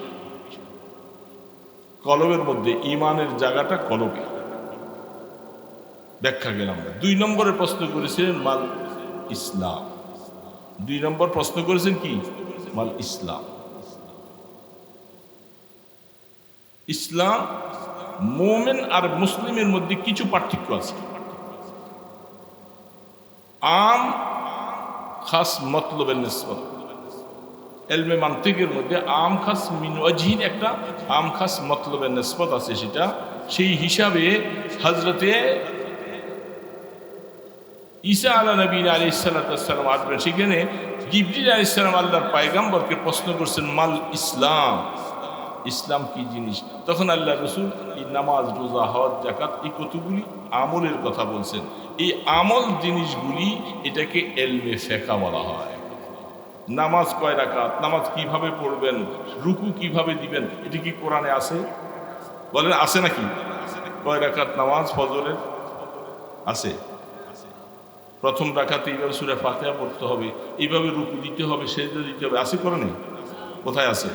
কলবের মধ্যে ঈমানের জায়গাটা কলবে। ব্যাখ্যা গেলাম না। 2 নম্বরে প্রশ্ন করেছিলেন মাল ইসলাম। 2 নম্বর প্রশ্ন করেছেন কি? মাল ইসলাম। ইসলাম মুমিন আর মুসলিমের মধ্যে কিছু পার্থক্য আছে। আম খাস মতলবের নিসবত, ইলমে মানতিকের মধ্যে আম খাস মিন ওয়াজহিন একটা আম খাস মতলবের নিসবত আছে। সেটা সেই হিসাবে হযরতে ঈসা আলা নবী আলাইহিস সালাতু ওয়াস সালাম আসবেন। সেখানে জিবরিল আলাইহিস সালাম আল্লাহর পয়গম্বরকে প্রশ্ন করছেন মাল ইসলাম, ইসলাম কি জিনিস? তখন আল্লাহ রসুল এই নামাজ, রোজা, হজ, যাকাত এই কতগুলি আমলের কথা বলছেন। এই আমল জিনিসগুলি এটাকে ইলমে ফিকহ বলা হয়। নামাজ কয় রাকাত, নামাজ কিভাবে পড়বেন, রুকু কিভাবে দিবেন, এটা কি কোরআনে আছে? বলেন আছে নাকি? কয় রাকাত নামাজ ফজরের আছে? প্রথম রাকাতে এইভাবে সূরা ফাতিহা পড়তে হবে, এইভাবে রুকু দিতে হবে, সেজদা দিতে হবে, আছে কোরআনে? কোথায় আছে?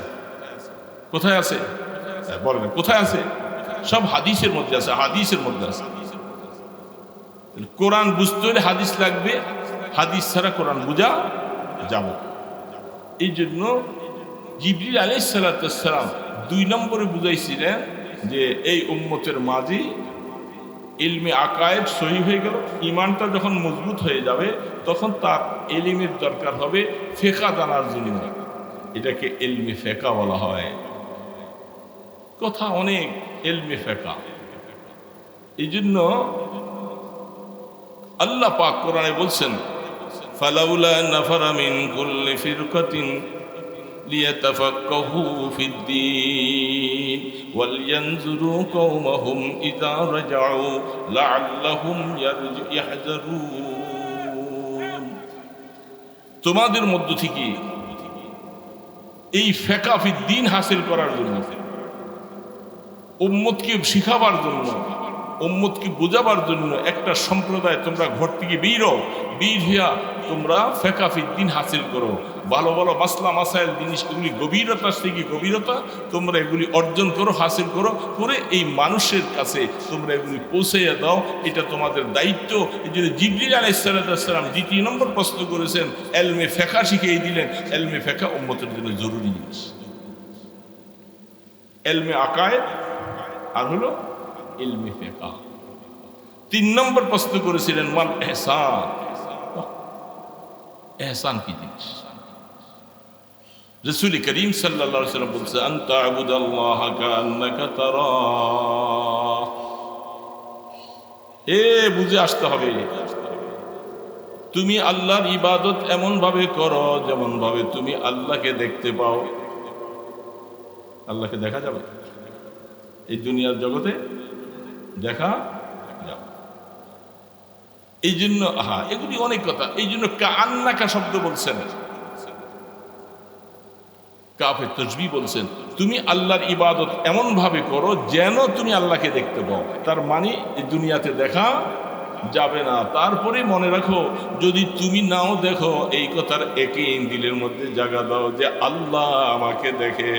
কোথায় আছে? বলেন কোথায় আছে? সব হাদিসের মধ্যে আছে, হাদিসের মধ্যে আছে। কোরআন বুঝতে হলে হাদিস লাগবে, হাদিস ছাড়া কোরআন বোঝা যাবে। এই জন্য জিবরিল আলাইহিস সালাতু ওয়াস সালাম 2 নম্বরে বুঝাইছিলেন যে এই উম্মতের মাঝে ইলমে আকায়েদ সহি হয়ে গেল, ঈমানটা যখন মজবুত হয়ে যাবে তখন তার ইলমের দরকার হবে ফিকহ জানার জন্য। এটাকে ইলমে ফিকহ বলা হয়। কথা অনেক, ইলমে ফিকহ। এই জন্য আল্লাহ পাক কোরআনে বলছেন ফালাউলা নাফারা মিন কুল্লি ফিরকাতিন লিয়াতাফাক্কাহু ফিদ্দীন ওয়ালয়ানজুরু কওমাহুম ইযা রাজাউ লাআল্লাহুম ইয়াহযারুন। তোমাদের মধ্য থেকে এই ফিকহ ফিদ্দীন হাসিল করার জন্য, উম্মতকে শিখাবার জন্য, উম্মতকে বোঝাবার জন্য একটা সম্প্রদায় তোমরা ঘর থেকে বের হইয়া তোমরা ফিকহ ফিদ্দীন হাসিল করো। ভালো ভালো মাসলা মাসাইল জিনিস, এগুলি গভীরতা থেকে গভীরতা তোমরা এগুলি অর্জন করো, হাসিল করো, করে এই মানুষের কাছে তোমরা এগুলি পৌঁছাইয়া দাও। এটা তোমাদের দায়িত্ব। এই জন্য জিবরিল আলাইহিস সালাম 2 নম্বর প্রশ্ন করেছেন, ইলমে ফিকহ শিখিয়ে দিলেন। ইলমে ফিকহ উম্মতের জন্য জরুরি জিনিস। ইলমে আকায়েদ আর হলো ইলমে ফিকহ। 3 নম্বর প্রশ্ন করেছিলেন মাল ইহসান। ইহসান কি জিনিস? রাসূল করিম সাল্লাল্লাহু আলাইহি ওয়াসাল্লাম বলছে আনতা আবুদাল্লাহ কান্নাকা তারাহ। বুঝে আসতে হবে, তুমি আল্লাহর ইবাদত এমন ভাবে করো যেমন ভাবে তুমি আল্লাহকে দেখতে পাও। আল্লাহকে দেখা যাবে এই দুনিয়ার জগতে? দেখা যাবে। এই জন্য এগুলি অনেক কথা। এই জন্য কান্নাকা শব্দ বলছেন, কাফে তসবিহ বলছেন, তুমি আল্লাহর ইবাদত এমন ভাবে করো যেন তুমি আল্লাহকে দেখতে পাও। তার মানে এই দুনিয়াতে দেখা যাবে না। তারপরে মনে রাখো, যদি তুমি নাও দেখো, এই কথার একই দিলের মধ্যে জায়গা দাও যে আল্লাহ আমাকে দেখে।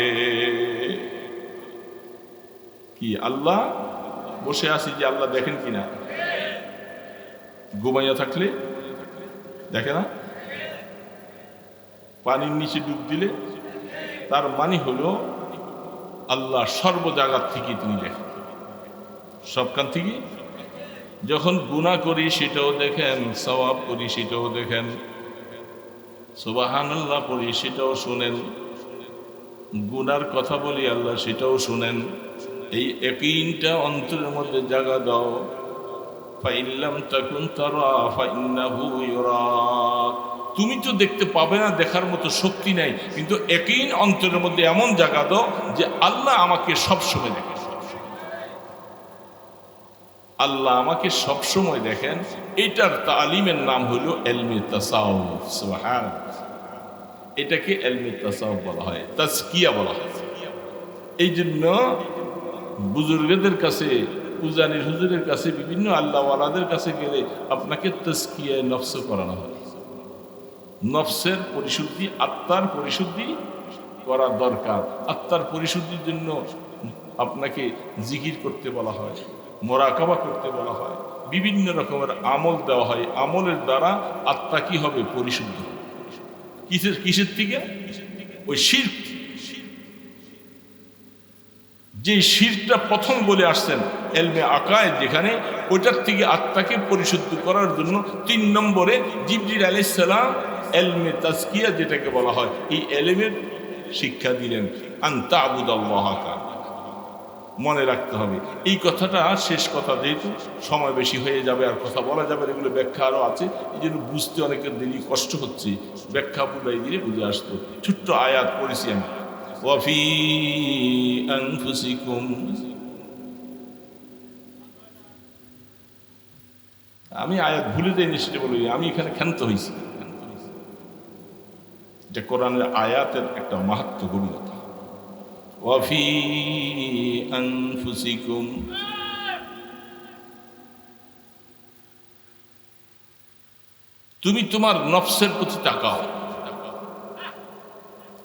কি আল্লাহ বসে আছি, যে আল্লাহ দেখেন কিনা? ঘুমাইয়া থাকলে দেখে না? পানির নিচে ডুব দিলে তার মানে হলো আল্লাহ সর্ব জায়গার থেকে তিনি দেখেন, সবখান থেকে। যখন গুনাহ করি সেটাও দেখেন, সওয়াব করি সেটাও দেখেন, সুবহানাল্লাহ পড়ি সেটাও শুনেন, গুনার কথা বলি আল্লাহ সেটাও শুনেন। এই ইয়াকিনটা অন্তরের মধ্যে জায়গা দাও। ফাইল্লাম তাকুন তারা ফাইন্নাহু ইউরাক। তুমি তো দেখতে পাবে না, দেখার মতো শক্তি নাই, কিন্তু ইয়াকিন অন্তরের মধ্যে এমন জায়গা দাও যে আল্লাহ আমাকে সবসময় দেখেন, আল্লাহ আমাকে সবসময় দেখেন। এটার তালিমের নাম হলো ইলমে তাসাউফ। সুবহানাল্লাহ। এটাকে ইলমে তাসাউফ বলা হয়, তাজকিয়া বলা হয়। এই জন্য বুজুর্গদের কাছে, উজানির হুজুরের কাছে, বিভিন্ন আল্লাহওয়ালাদের কাছে গেলে আপনাকে তাজকিয়ায়ে নফস করানো হয়। নফসের পরিশুদ্ধি, আত্মার পরিশুদ্ধি করা দরকার। আত্মার পরিশুদ্ধির জন্য আপনাকে জিকির করতে বলা হয়, মোরাকাবা করতে বলা হয়, বিভিন্ন রকমের আমল দেওয়া হয়। আমলের দ্বারা আত্মা কি হবে? পরিশুদ্ধ। কিসের থেকে? ওই শিরক, যে শিরকটা প্রথম বলে আসছেন ইলমে আকায়েদ, যেখানে ওইটার থেকে আত্মাকে পরিশুদ্ধ করার জন্য 3 নম্বরে জিবরিল আলাইহিস সালাম ইলমে তাজকিয়া যেটাকে বলা হয়, এই ইলমের শিক্ষা দিলেন। আনতা আবুদাল্লাহা। মনে রাখতে হবে এই কথাটা। শেষ কথা, যেহেতু সময় বেশি হয়ে যাবে আর কথা বলা যাবে, এগুলো ব্যাখ্যা আরও আছে, এই জন্য বুঝতে অনেকের দেরি কষ্ট হচ্ছে। ব্যাখ্যা বুঝাই দিলে বুঝে আসতো। ছোট্ট আয়াত পড়েছি আমি, ওয়াফি আনফুসিকুম। আমি আয়াত ভুলে যাইনি সেটা বলি, আমি এখানে ক্ষান্ত হয়েছি। এটা কোরআনের আয়াতের একটা মাহাত্ম্য, গভীরতা। ওয়াফি আনফুসিকুম, তুমি তোমার নফসের প্রতি তাকাও,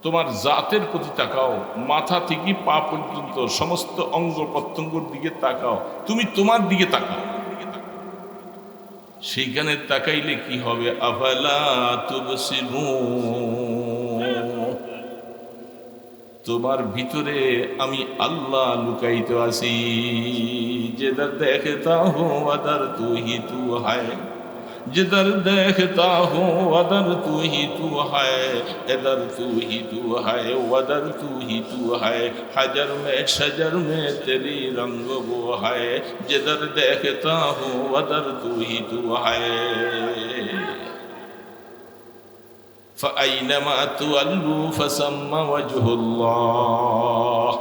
তোমার জাতের প্রতি তাকাও, মাথা থেকে পা পর্যন্ত সমস্ত অঙ্গ প্রত্যঙ্গের দিকে তাকাও, তুমি তোমার দিকে তাকাও। সেইখানে তাকাইলে কি হবে? আফালা তুবসিরুন, তোমার ভিতরে আমি আল্লাহ লুকায়িত আছি। যেদার দেখতা হো আদার তু হি তু হায়, जिधर देखता हूँ अदर तू ही तू है, इधर तू ही तू है, उधर तू ही तू है, हजर में शजर में तेरी रंग वो है, जिधर देखता हूँ अदर तू ही तू है। فأينما تولوا فثم وجه الله।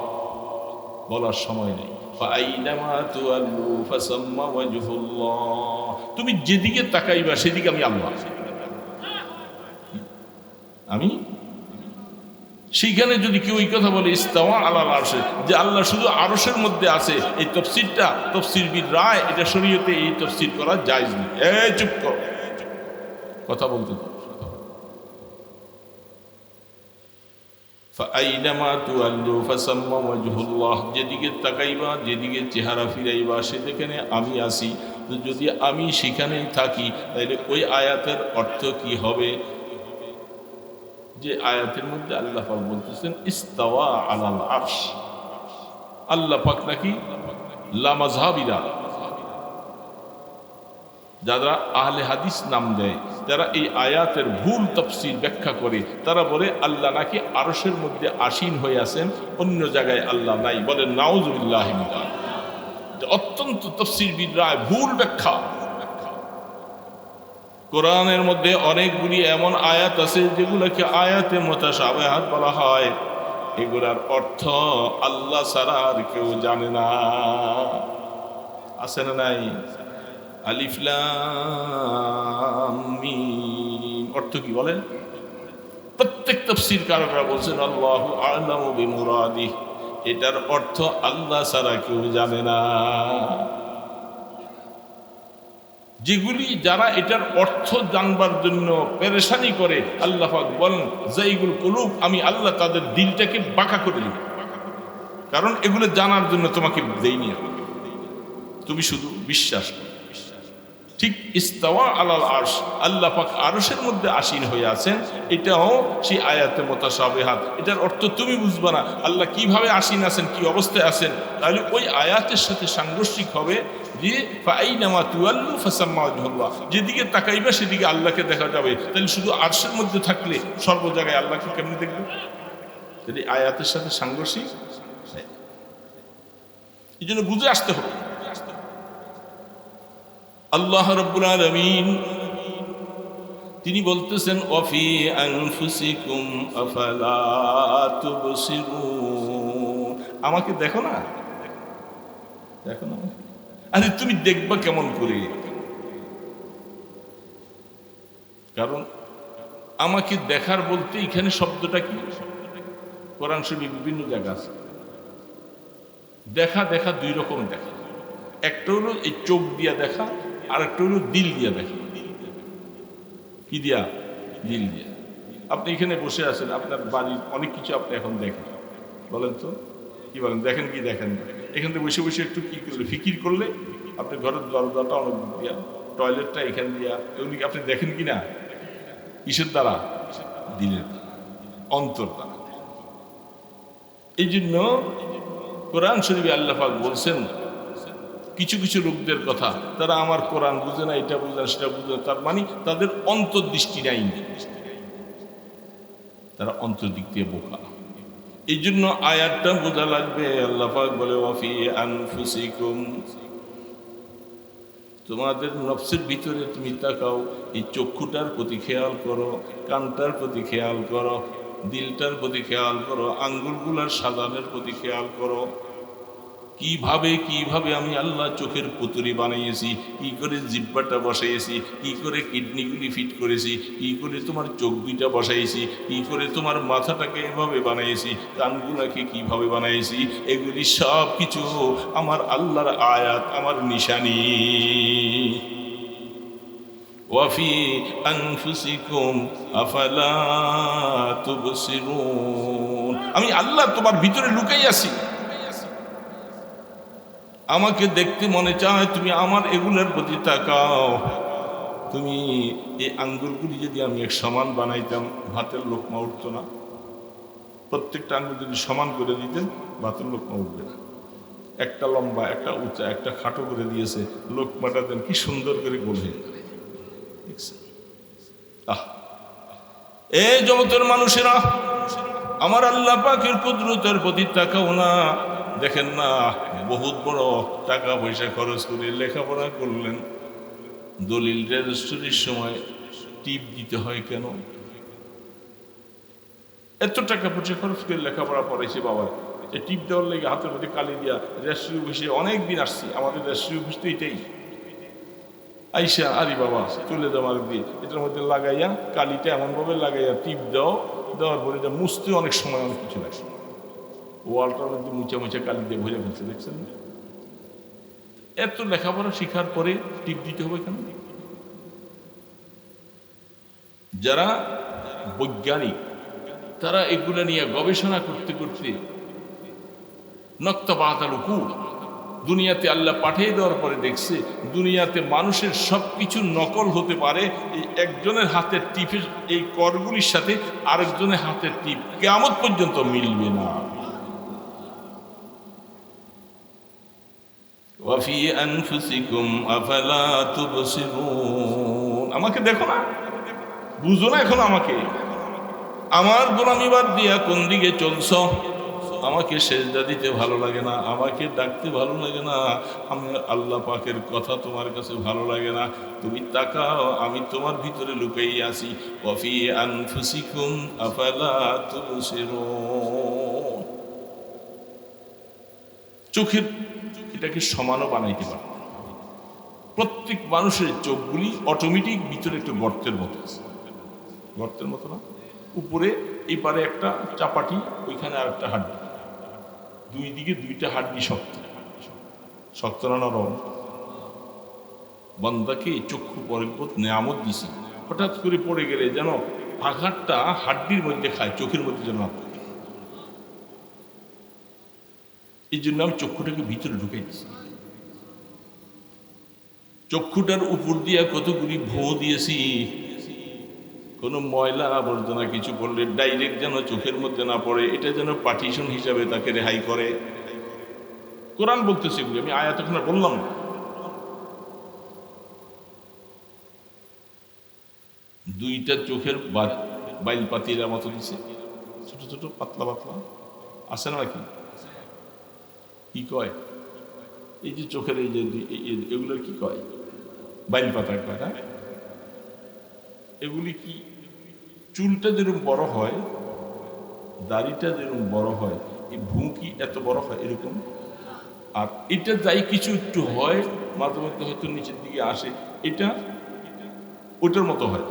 বলার সময় নেই। ফাআইনামা তুআল্লু ফাসাম্মা ওয়াজহুল্লাহ, তুমি যেদিকে তাকাইবা সেদিকে আমি আল্লাহ। আমি সেইখানে যদি কেউ এই কথা বলে ইস্তাওয়া আলাল আরশে, যে আল্লাহ শুধু আরশের মধ্যে আছে, এই তাফসীরটা তাফসীরবিদ রায়, এটা শরীয়তে এই তাফসীর করা জায়েজ নেই। চুপ কর, কথা বলতে দাও। ফাআইনামা তুআল্লু ফাসাম্মা ওয়াজহুল্লাহ, যেদিকে তাকাইবা, যেদিকে চেহারা ফিরাইবা, সেখানে আমি আছি। তো যদি আমি সেখানেই থাকি, তাহলে ওই আয়াতের অর্থ কি হবে? যে আয়াতের মধ্যে আল্লাহ পাক বলতেছেন ইস্তাওয়া আলাল আরশ। আল্লাহ পাক নাকি লামাযহাবিরা যারা আহলে হাদিস নাম দেয়, যারা এই আয়াতের ভুল তাফসীর ব্যাখ্যা করে, তারা বলে আল্লাহ নাকি আরশের মধ্যে আসীন হয়ে আছেন, অন্য জায়গায় আল্লাহ নাই। বলেন নাউজুবিল্লাহ। অত্যন্ত তাফসীরবিদরা ভুল ব্যাখ্যা। কোরআনের মধ্যে অনেকগুলি এমন আয়াত আছে যেগুলোকে আয়াতে মুতাশাবিহাত বলা হয়, এগুলার অর্থ আল্লাহ ছাড়া আর কেউ জানে না। আছে না নাই? আলিফ লাম মিম অর্থ কি বলেন? প্রত্যেক তাফসীরকাররা বলছেন আল্লাহু আ'লামু বিমুরাদিহি, এটার অর্থ আল্লাহ ছাড়া কেউ জানে না। যেগুলি যারা এটার অর্থ জানবার জন্য পেরেশানি করে, আল্লাহ পাক বলেন যাইগুল কুলুব, আমি আল্লাহ তাদের দিলটাকে বাঁকা করে দিই, কারণ এগুলো জানার জন্য তোমাকে দেইনি, তুমি শুধু বিশ্বাস করো। ঠিক ইস্তাওয়া আলাল আরশ, আল্লাহ পাক আরশের মধ্যে আসীন হয়ে আছেন, এটাও সেই আয়াতে মুতাশাবিহাত। এটার অর্থ তুমি বুঝবা না আল্লাহ কিভাবে আসীন আছেন, কি অবস্থায় আছেন, তাহলে ওই আয়াতের সাথে সাংঘর্ষিক হবে যে ফাআইনামা তুওয়াল্লু ফাসাম্মা ওয়াজহুল্লাহ, যেদিকে তাকাইবা সেদিকে আল্লাহকে দেখা যাবে। তাহলে শুধু আরশের মধ্যে থাকলে সর্ব জায়গায় আল্লাহকে কেমনে দেখবে? যদি আয়াতের সাথে সাংঘর্ষিক, এই জন্য বুঝে আসতে হবে। আল্লাহ রাব্বুল আলামিন তিনি বলতেছেন ওয়াফি আনফুসিকুম আফালা তুবসিরুন, আমাকে দেখো না, দেখো না। আরে তুমি দেখবা কেমন করে? কারণ আমাকে দেখার বলতে এখানে শব্দটা কি, কোরআন শরীফে বিভিন্ন জায়গা আছে। দেখা দেখা দুই রকম দেখা, একটা হলো এই চোখ দিয়া দেখা, আর একটা হলো দিল দিয়া দেখা। কি দিয়া? দিল দিয়া। আপনি এখানে বসে আছেন, আপনার বাড়ির অনেক কিছু আপনি এখন দেখেন, বলেন তো কি বলেন? দেখেন কি দেখেন? এখান থেকে বসে বসে একটু কি করলে, ফিকির করলে আপনি ঘরের দরজাটা অনেক দিয়া, টয়লেটটা এখান দিয়া, এগুলি আপনি দেখেন কি না? কিসের দ্বারা? দিলের দ্বারা, অন্তর দ্বারা। এই জন্য কোরআন শরীফে আল্লাহ পাক বলছেন কিছু কিছু লোকদের কথা, তারা আমার কোরআন বুঝে না, এটা বুঝে না, সেটা বুঝে না, তার মানে তাদের অন্তর্দৃষ্টি নাই, তারা অন্তর্দিক দিয়ে বোকা। এই জন্য আয়াতটা বোঝা লাগবে। আল্লাহ পাক বলে ওয়াফি আনফুসিকুম, তোমাদের নফসের ভিতরে তুমি তাকাও, এই চক্ষুটার প্রতি খেয়াল করো, কানটার প্রতি খেয়াল করো, দিলটার প্রতি খেয়াল করো, আঙ্গুলগুলার সাজানোর প্রতি খেয়াল করো। কিভাবে কিভাবে আমি আল্লাহ চোখের পুতুরি বানিয়েছি, কি করে জিহ্বাটা বসাইছি, কি করে কিডনিগুলি ফিট করেছি, কি করে তোমার চোখ দুইটা বসাইছি, কি করে তোমার মাথাটাকে এভাবে বানাইছি, কানগুলাকে কিভাবে বানাইছি, এগুলি সব কিছু আমার আল্লাহর আয়াত, আমার নিশানি। ওয়াফি আনফুসিকুম আফালা তুবসিরুন, আমি আল্লাহ তোমার ভিতরে লুকাই আছি, আমাকে দেখতে মনে চায়, তুমি আমার এগুলোর প্রতি তাকাও। তুমি এই আঙ্গুলগুলি যদি আমি এক সমান বানাইতাম, ভাতের লোকমা উঠতো না। প্রত্যেকটা আঙ্গুল যদি সমান করে দিতেন, ভাতের লোকমা উঠবে না। একটা লম্বা, একটা উঁচা, একটা খাটো করে দিয়েছে, লোকমাটা দেন কি সুন্দর করে গোল হয়ে যাবে। এই জগতের মানুষেরা, আমার আল্লাহ পাকের কুদরতের প্রতি তাকাও না। দেখেন না, বহুত বড় টাকা পয়সা খরচ করে লেখাপড়া করলেন, দলিল রেজিস্ট্রির সময় টিপ দিতে হয় কেন? এত টাকা পয়সা খরচ করে লেখাপড়া পড়াইছে বাবা, এই টিপ দেওয়ার লেগে হাতের মধ্যে কালি দিয়া রেজিস্ট্রি অফিসে অনেক দিন আসছি। আমাদের রেজিস্ট্রি অফিস তো এটাই, আইসা আরে বাবা চলে যাওয়ার দিয়ে এটার মধ্যে লাগাইয়া কালিটা এমনভাবে লাগাইয়া টিপ দেওয়ার পরে এটা মুছতে অনেক সময়, অনেক কিছু লাগছে। ওয়ালটার মধ্যে মুচা মুচা কালি দিয়ে ভরে ফেলছে, দেখছেন? এত লেখাপড়া শিখার পরে টিপ দিতে হবে কেন? যারা বৈজ্ঞানিক, তারা এগুলো নিয়ে গবেষণা করতে করতে নক্তা বাতালুকু দুনিয়াতে আল্লাহ পাঠিয়ে দেওয়ার পরে দেখছে দুনিয়াতে মানুষের সব কিছু নকল হতে পারে, এই একজনের হাতের টিপের এই করগুলির সাথে আরেকজনের হাতের টিপ কিয়ামত পর্যন্ত মিলবে না। ওয়াফি আনফুসিকুম আফালা তুবসিরুন। আমাকে দেখো না, বুঝো না এখন আমাকে? আমার গোলামি বাদ দিয়া কোন দিকে চলছো? আমাকে সেজদা দিতে ভালো লাগে না, আমাকে ডাকতে ভালো লাগে না, আমি আল্লাহ পাকের কথা তোমার কাছে ভালো লাগে না। তুমি তাকাও, আমি তোমার ভিতরে লুকাই আছি। ওয়াফি আনফুসিকুম আফালা তুবসিরুন। চোখের এটাকে সমানও বানাইতে পারে। প্রত্যেক মানুষের চোখগুলি অটোমেটিক ভিতরে একটা গর্তের মতো আছে। গর্তের মতো না, উপরে এই পারে একটা চাপাটি, ওইখানে আর একটা হাড্ডি, দুই দিকে দুইটা হাড্ডি শক্ত। শক্ত না নরম? বান্দাকে চক্ষু পরিপদ নেয়ামত দিছি, হঠাৎ করে পড়ে গেলে যেন আঘাতটা হাড্ডির মধ্যে খায়, চোখের মধ্যে যেন না পড়ে। এই জন্য আমি চক্ষুটাকে ভিতরে ঢুকাই দিছি। চক্ষুটার উপর দিয়ে কতগুলি ভোঁ দিয়েছি, কোনো ময়লা আবর্জনা কিছু পড়লে ডাইরেক্ট যেন চোখের মধ্যে না পড়ে, এটা যেন পার্টিশন হিসাবে তাকে রেহাই করে। কোরআন বলতেছে এগুলি, আমি আয়াত এখন আর বললাম না। দুইটা চোখের বাইল পাতির মতো দিছে, ছোট ছোট পাতলা পাতলা আছে না কি? কি কয় এই যে চোখের এই যে এগুলোর কি কয়? বাইল পাতা কয় না? এগুলি কি চুলটা যেরকম বড় হয়, দাড়িটা যেরকম বড় হয়, এই ভুঁ কি এত বড় হয় এরকম? আর এটা যাই কিছু একটু হয়, মাঝে মধ্যে হয়তো নিচের দিকে আসে, এটা ওটার মতো হয়।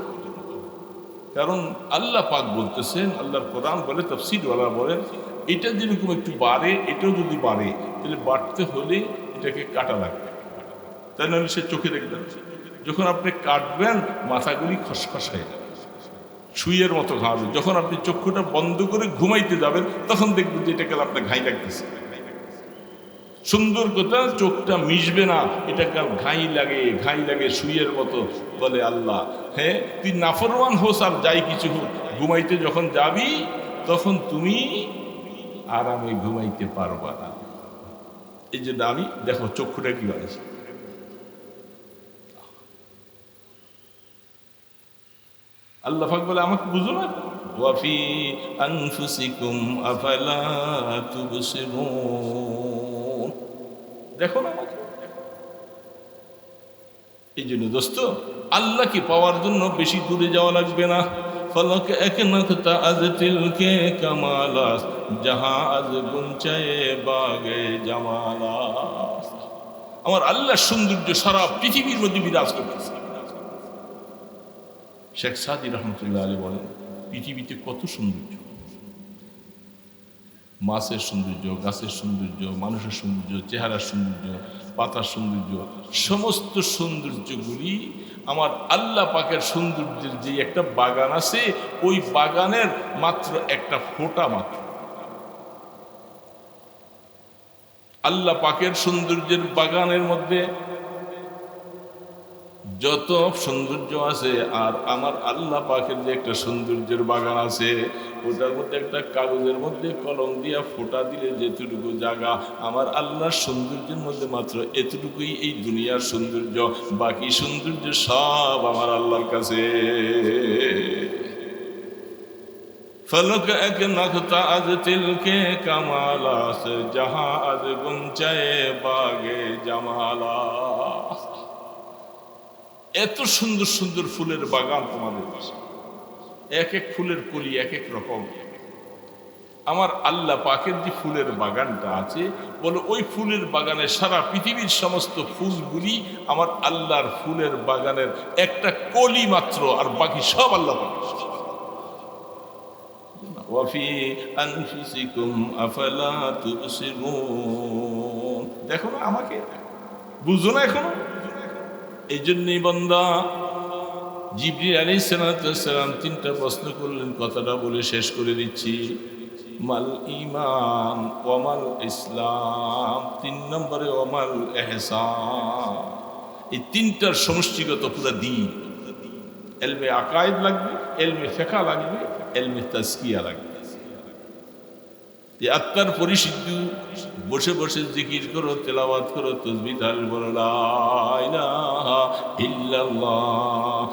কারণ আল্লাহ পাক বলতেছেন, আল্লাহর কোরআন বলে, তাফসীরওয়ালা বলেন, এটা যেরকম একটু বাড়ে, এটাও যদি বাড়ে তাহলে বাড়তে হলে এটাকে কাটা লাগবে, তাই নাহলে সে চোখে দেখবেন। যখন আপনি কাটবেন মাথাগুলি খসখস হয়ে যাবে, সুইয়ের মতো ঘামবে। যখন আপনি চক্ষুটা বন্ধ করে ঘুমাইতে যাবেন তখন দেখবেন যে এটাকে আপনার ঘাই লাগতেছে। সুন্দর কথা, চোখটা মিশবে না, এটাকে ঘাই লাগে সুইয়ের মতো। বলে আল্লাহ, হ্যাঁ তুই নাফরমান হোস আর যাই কিছু হোক, ঘুমাইতে যখন যাবি তখন তুমি আরামে ঘুমাইতে পারবা না। এই জন্য আমি দেখো চক্ষুটা কি হয়েছে। আল্লাহ পাক বলে আমাকে বুঝো না? ওয়াফি আনফুসিকুম আফালা তুবসিরুন। দেখো না আমাকে? এই জন্য দোস্ত, আল্লাহকে পাওয়ার জন্য বেশি দূরে যাওয়া লাগবে না। ফলক এক নকতা আজ তিলকে কামালাস, জাহা আজ গুঞ্চায়ে বাগে জামালাস। আমার আল্লাহর সৌন্দর্য সারা পৃথিবীর মধ্যে বিরাজ করতেছে। শেখ সাদি রহমতুল্লাহ আলী বলেন, পৃথিবীতে কত সৌন্দর্য, মাছের সৌন্দর্য, গাছের সৌন্দর্য, মানুষের সৌন্দর্য, চেহারার সৌন্দর্য, পাতার সৌন্দর্য, সমস্ত সৌন্দর্যগুলি আমার আল্লাহ পাকের সৌন্দর্যের যে একটা বাগান আছে, ওই বাগানের মাত্র একটা ফোঁটা মাত্র। আল্লাহ পাকের সৌন্দর্যের বাগানের মধ্যে যত সৌন্দর্য আছে, আর আমার আল্লাহ পাকের যে একটা সৌন্দর্যের বাগান আছে, ওটার মধ্যে একটা কাগজের মধ্যে কলম দিয়া ফোঁটা দিলে যেটুকু জায়গা, আমার আল্লাহর সৌন্দর্যের মধ্যে মাত্র এতটুকুই এই দুনিয়ার সৌন্দর্য। বাকি সৌন্দর্য সব আমার আল্লাহর কাছে। ফলক এক নকতা আজ তিলকে কামালাস, জাহা আজ গুঞ্চায়ে বাগে জামালাস। এত সুন্দর সুন্দর ফুলের বাগান তোমাদের কাছে, এক এক ফুলের কলি এক এক রকম। আমার আল্লাহ পাকের যে ফুলের বাগানটা আছে, বলে ওই ফুলের বাগানে সারা পৃথিবীর সমস্ত ফুলগুলি আমার আল্লাহর ফুলের বাগানের একটা কলি মাত্র, আর বাকি সব আল্লাহ পাকের। ওয়াফি আনফুসিকুম আফালা তুবসিরুন। দেখো না আমাকে, বুঝো না এখনো? এই জন্যই বান্দা জিবরিল আলাইহিস সালাম তিনটা প্রশ্ন করলেন, কথাটা বলে শেষ করে দিচ্ছি। মাল ঈমান, ওয়ামাল ইসলাম, 3 নম্বরে ওয়ামাল ইহসান। এই তিনটার সমষ্টিগত পুরা দ্বীন। ইলমে আকায়েদ লাগবে, ইলমে ফিকহ লাগবে, ইলমে তাজকিয়া লাগবে। এই আত্মার পরিশুদ্ধি বসে বসে জিকির করো, তেলাওয়াত করো, তসবিহ তাহলিল বলো লা ইলাহা ইল্লাল্লাহ।